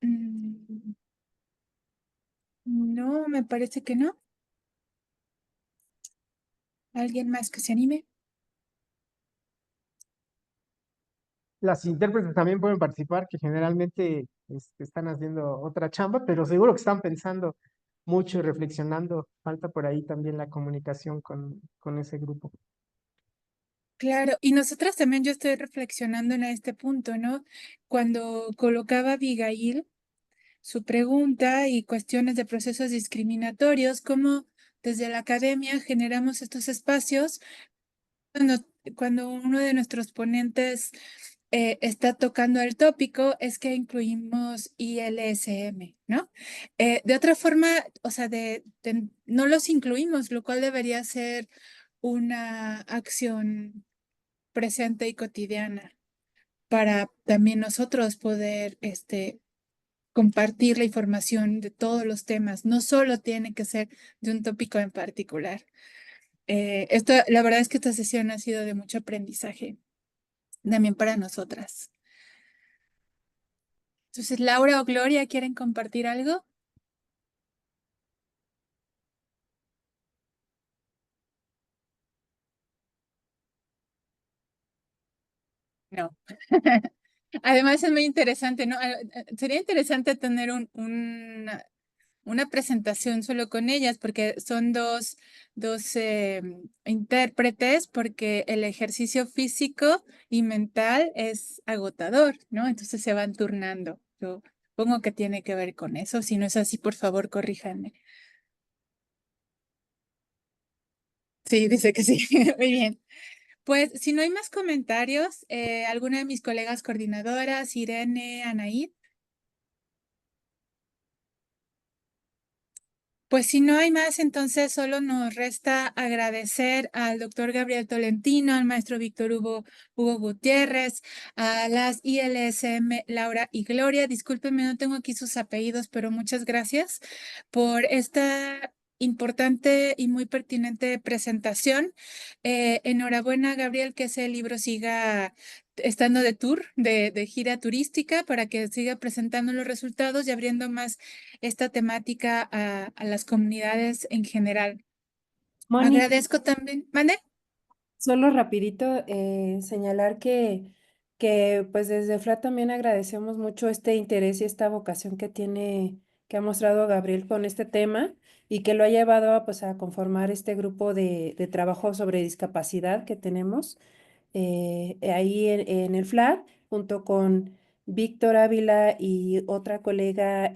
Mm, No, me parece que no. ¿Alguien más que se anime? Las intérpretes también pueden participar, que generalmente están haciendo otra chamba, pero seguro que están pensando mucho y reflexionando. Falta por ahí también la comunicación con ese grupo. Claro, y nosotras también yo estoy reflexionando en este punto, ¿no? Cuando colocaba Abigail su pregunta y cuestiones de procesos discriminatorios, cómo desde la academia generamos estos espacios cuando uno de nuestros ponentes está tocando el tópico, es que incluimos ILSM, ¿no? De otra forma, o sea, no los incluimos, lo cual debería ser una acción presente y cotidiana para también nosotros poder compartir la información de todos los temas. No solo tiene que ser de un tópico en particular. La verdad es que esta sesión ha sido de mucho aprendizaje también para nosotras. Entonces, Laura o Gloria, ¿quieren compartir algo? No. Además es muy interesante, ¿no? Sería interesante tener una presentación solo con ellas, porque son dos intérpretes, porque el ejercicio físico y mental es agotador, ¿no? Entonces se van turnando. Yo supongo que tiene que ver con eso. Si no es así, por favor, corríjanme. Sí, dice que sí. Muy bien. Pues si no hay más comentarios, alguna de mis colegas coordinadoras, Irene, Anaí. Pues si no hay más, entonces solo nos resta agradecer al doctor Gabriel Tolentino, al maestro Hugo Gutiérrez, a las ILSM Laura y Gloria. Discúlpenme, no tengo aquí sus apellidos, pero muchas gracias por esta importante y muy pertinente presentación. Enhorabuena, Gabriel, que ese libro siga estando de tour, de gira turística, para que siga presentando los resultados y abriendo más esta temática a las comunidades en general. Moni, Agradezco también. ¿Mande? solo rapidito señalar que pues desde FLA también agradecemos mucho este interés y esta vocación que tiene, que ha mostrado Gabriel con este tema y que lo ha llevado pues a conformar este grupo de trabajo sobre discapacidad que tenemos ahí en el FLA, junto con Víctor Ávila y otra colega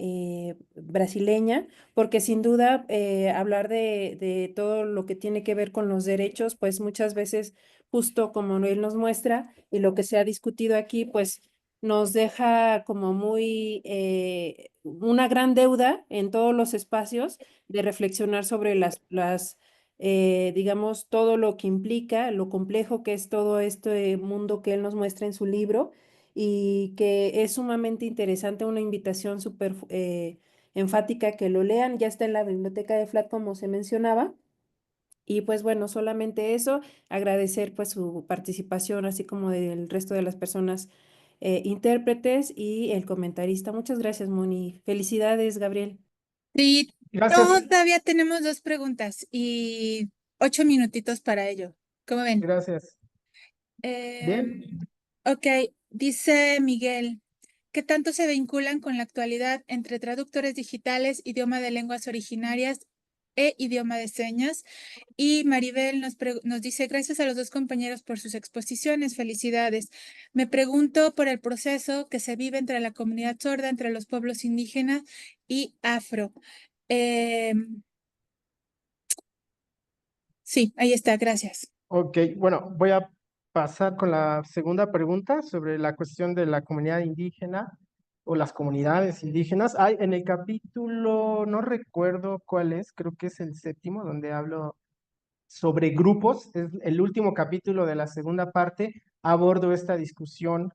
brasileña, porque sin duda hablar de todo lo que tiene que ver con los derechos, pues muchas veces, justo como él nos muestra y lo que se ha discutido aquí, pues nos deja como muy una gran deuda en todos los espacios de reflexionar sobre digamos, todo lo que implica, lo complejo que es todo este mundo que él nos muestra en su libro y que es sumamente interesante, una invitación súper enfática que lo lean, ya está en la biblioteca de FLAT como se mencionaba. Y pues bueno, solamente eso, agradecer pues su participación, así como del resto de las personas intérpretes y el comentarista. Muchas gracias, Moni. Felicidades, Gabriel. Sí, Gracias, todavía tenemos 2 preguntas y 8 minutitos para ello. ¿Cómo ven? gracias. Em, Bien, ok, dice Miguel, ¿qué tanto se vinculan con la actualidad entre traductores digitales, idioma de lenguas originarias e idioma de señas? Y Maribel nos dice, gracias a los dos compañeros por sus exposiciones, felicidades. Me pregunto por el proceso que se vive entre la comunidad sorda, entre los pueblos indígenas y afro. Sí, ahí está, gracias. ok, bueno, voy a pasar con la segunda pregunta sobre la cuestión de la comunidad indígena o las comunidades indígenas. Hay en el capítulo, no recuerdo cuál es, creo que es el séptimo, donde hablo sobre grupos, es el último capítulo de la segunda parte, abordo esta discusión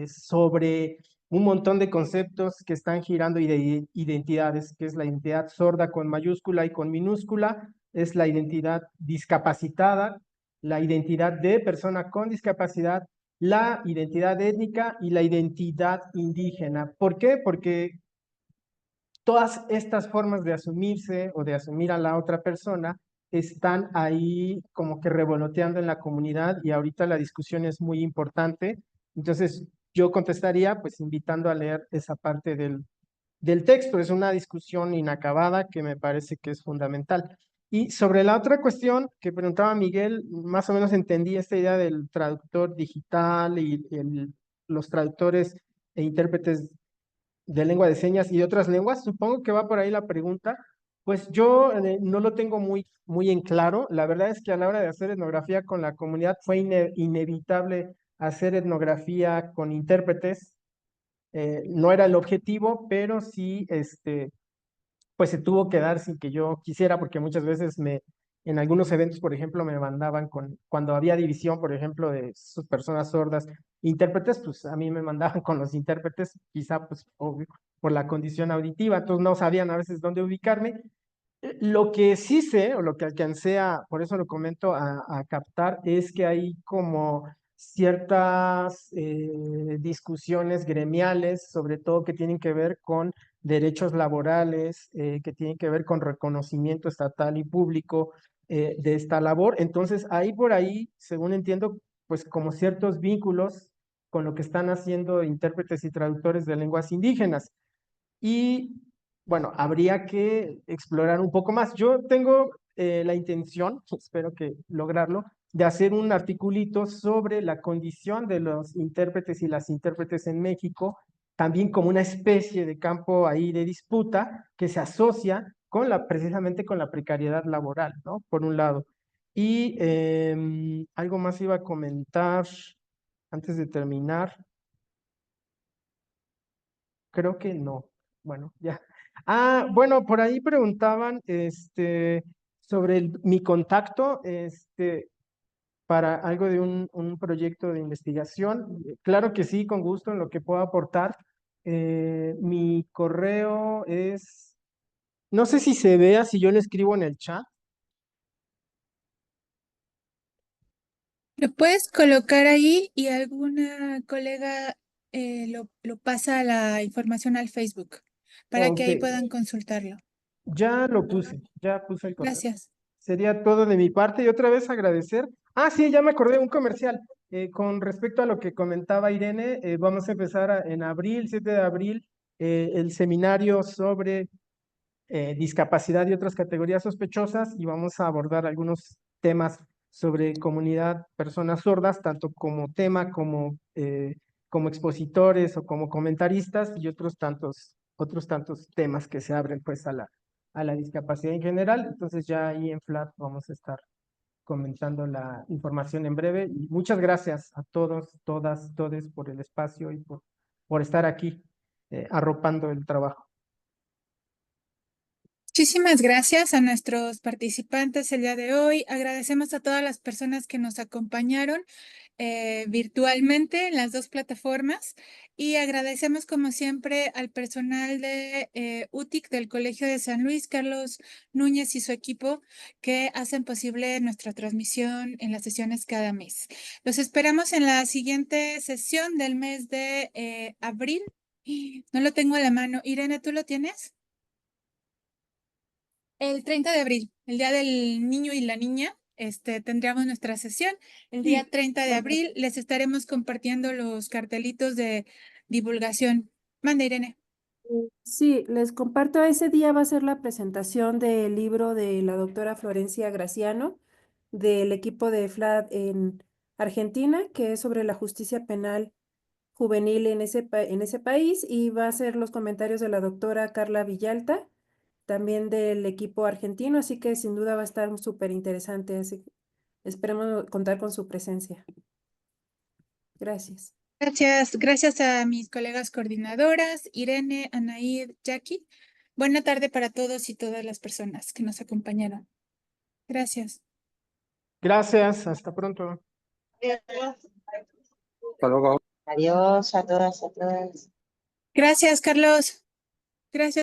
sobre un montón de conceptos que están girando y de identidades, que es la identidad sorda con mayúscula y con minúscula, es la identidad discapacitada, la identidad de persona con discapacidad, la identidad étnica y la identidad indígena. ¿Por qué? Porque todas estas formas de asumirse o de asumir a la otra persona están ahí como que revoloteando en la comunidad y ahorita la discusión es muy importante. Entonces, yo contestaría pues invitando a leer esa parte del texto. Es una discusión inacabada que me parece que es fundamental. Y sobre la otra cuestión que preguntaba Miguel, más o menos entendí esta idea del traductor digital y los traductores e intérpretes de lengua de señas y de otras lenguas. Supongo que va por ahí la pregunta. Pues yo no lo tengo muy en claro. La verdad es que a la hora de hacer etnografía con la comunidad fue inevitable hacer etnografía con intérpretes. No era el objetivo, pero sí, pues se tuvo que dar sin que yo quisiera, porque muchas veces en algunos eventos, por ejemplo, me mandaban cuando había división, por ejemplo, de personas sordas, intérpretes, pues a mí me mandaban con los intérpretes, quizá pues por la condición auditiva, entonces no sabían a veces dónde ubicarme, Lo que sí sé, o lo que alcancé por eso lo comento, a captar, es que hay como ciertas discusiones gremiales, sobre todo que tienen que ver con derechos laborales, que tienen que ver con reconocimiento estatal y público de esta labor. Entonces, ahí por ahí, según entiendo, pues como ciertos vínculos con lo que están haciendo intérpretes y traductores de lenguas indígenas. Y bueno, habría que explorar un poco más. Yo tengo la intención, espero que lograrlo, de hacer un articulito sobre la condición de los intérpretes y las intérpretes en México, también como una especie de campo ahí de disputa que se asocia con precisamente con la precariedad laboral, ¿no? Por un lado. Y algo más iba a comentar antes de terminar. Creo que no. Bueno, ya. Bueno, por ahí preguntaban sobre mi contacto para algo de un proyecto de investigación. Claro que sí, con gusto en lo que puedo aportar. Mi correo es, no sé si se vea, si yo le escribo en el chat. Lo puedes colocar ahí y alguna colega lo pasa la información al Facebook para que Ok, ahí puedan consultarlo. ya puse el correo. Gracias. Sería todo de mi parte y otra vez agradecer. Sí, ya me acordé, un comercial. Con respecto a lo que comentaba Irene, vamos a empezar en abril, 7 de abril, el seminario sobre discapacidad y otras categorías sospechosas y vamos a abordar algunos temas sobre comunidad, personas sordas, tanto como tema como expositores o como comentaristas y otros tantos temas que se abren pues a la discapacidad en general. Entonces ya ahí en FLAT vamos a estar comentando la información en breve y muchas gracias a todos, todas, todes por el espacio y por estar aquí arropando el trabajo. Muchísimas gracias a nuestros participantes el día de hoy. Agradecemos a todas las personas que nos acompañaron virtualmente en las dos plataformas y agradecemos como siempre al personal de UTIC del Colegio de San Luis, Carlos Núñez y su equipo que hacen posible nuestra transmisión en las sesiones cada mes. Los esperamos en la siguiente sesión del mes de abril. No lo tengo a la mano. Irene, ¿tú lo tienes? El 30 de abril, el Día del Niño y la Niña, tendríamos nuestra sesión. El día 30 de abril les estaremos compartiendo los cartelitos de divulgación. Manda, Irene. Sí, les comparto, ese día va a ser la presentación del libro de la doctora Florencia Graciano, del equipo de FLAD en Argentina, que es sobre la justicia penal juvenil en ese país, y va a ser los comentarios de la doctora Carla Villalta, también del equipo argentino, así que sin duda va a estar súper interesante, así que esperemos contar con su presencia. Gracias. Gracias a mis colegas coordinadoras, Irene, Anaíd, Jackie. Buena tarde para todos y todas las personas que nos acompañaron. Gracias. Gracias, hasta pronto. Hasta luego. Adiós a todas, a todos. Gracias, Carlos. Gracias.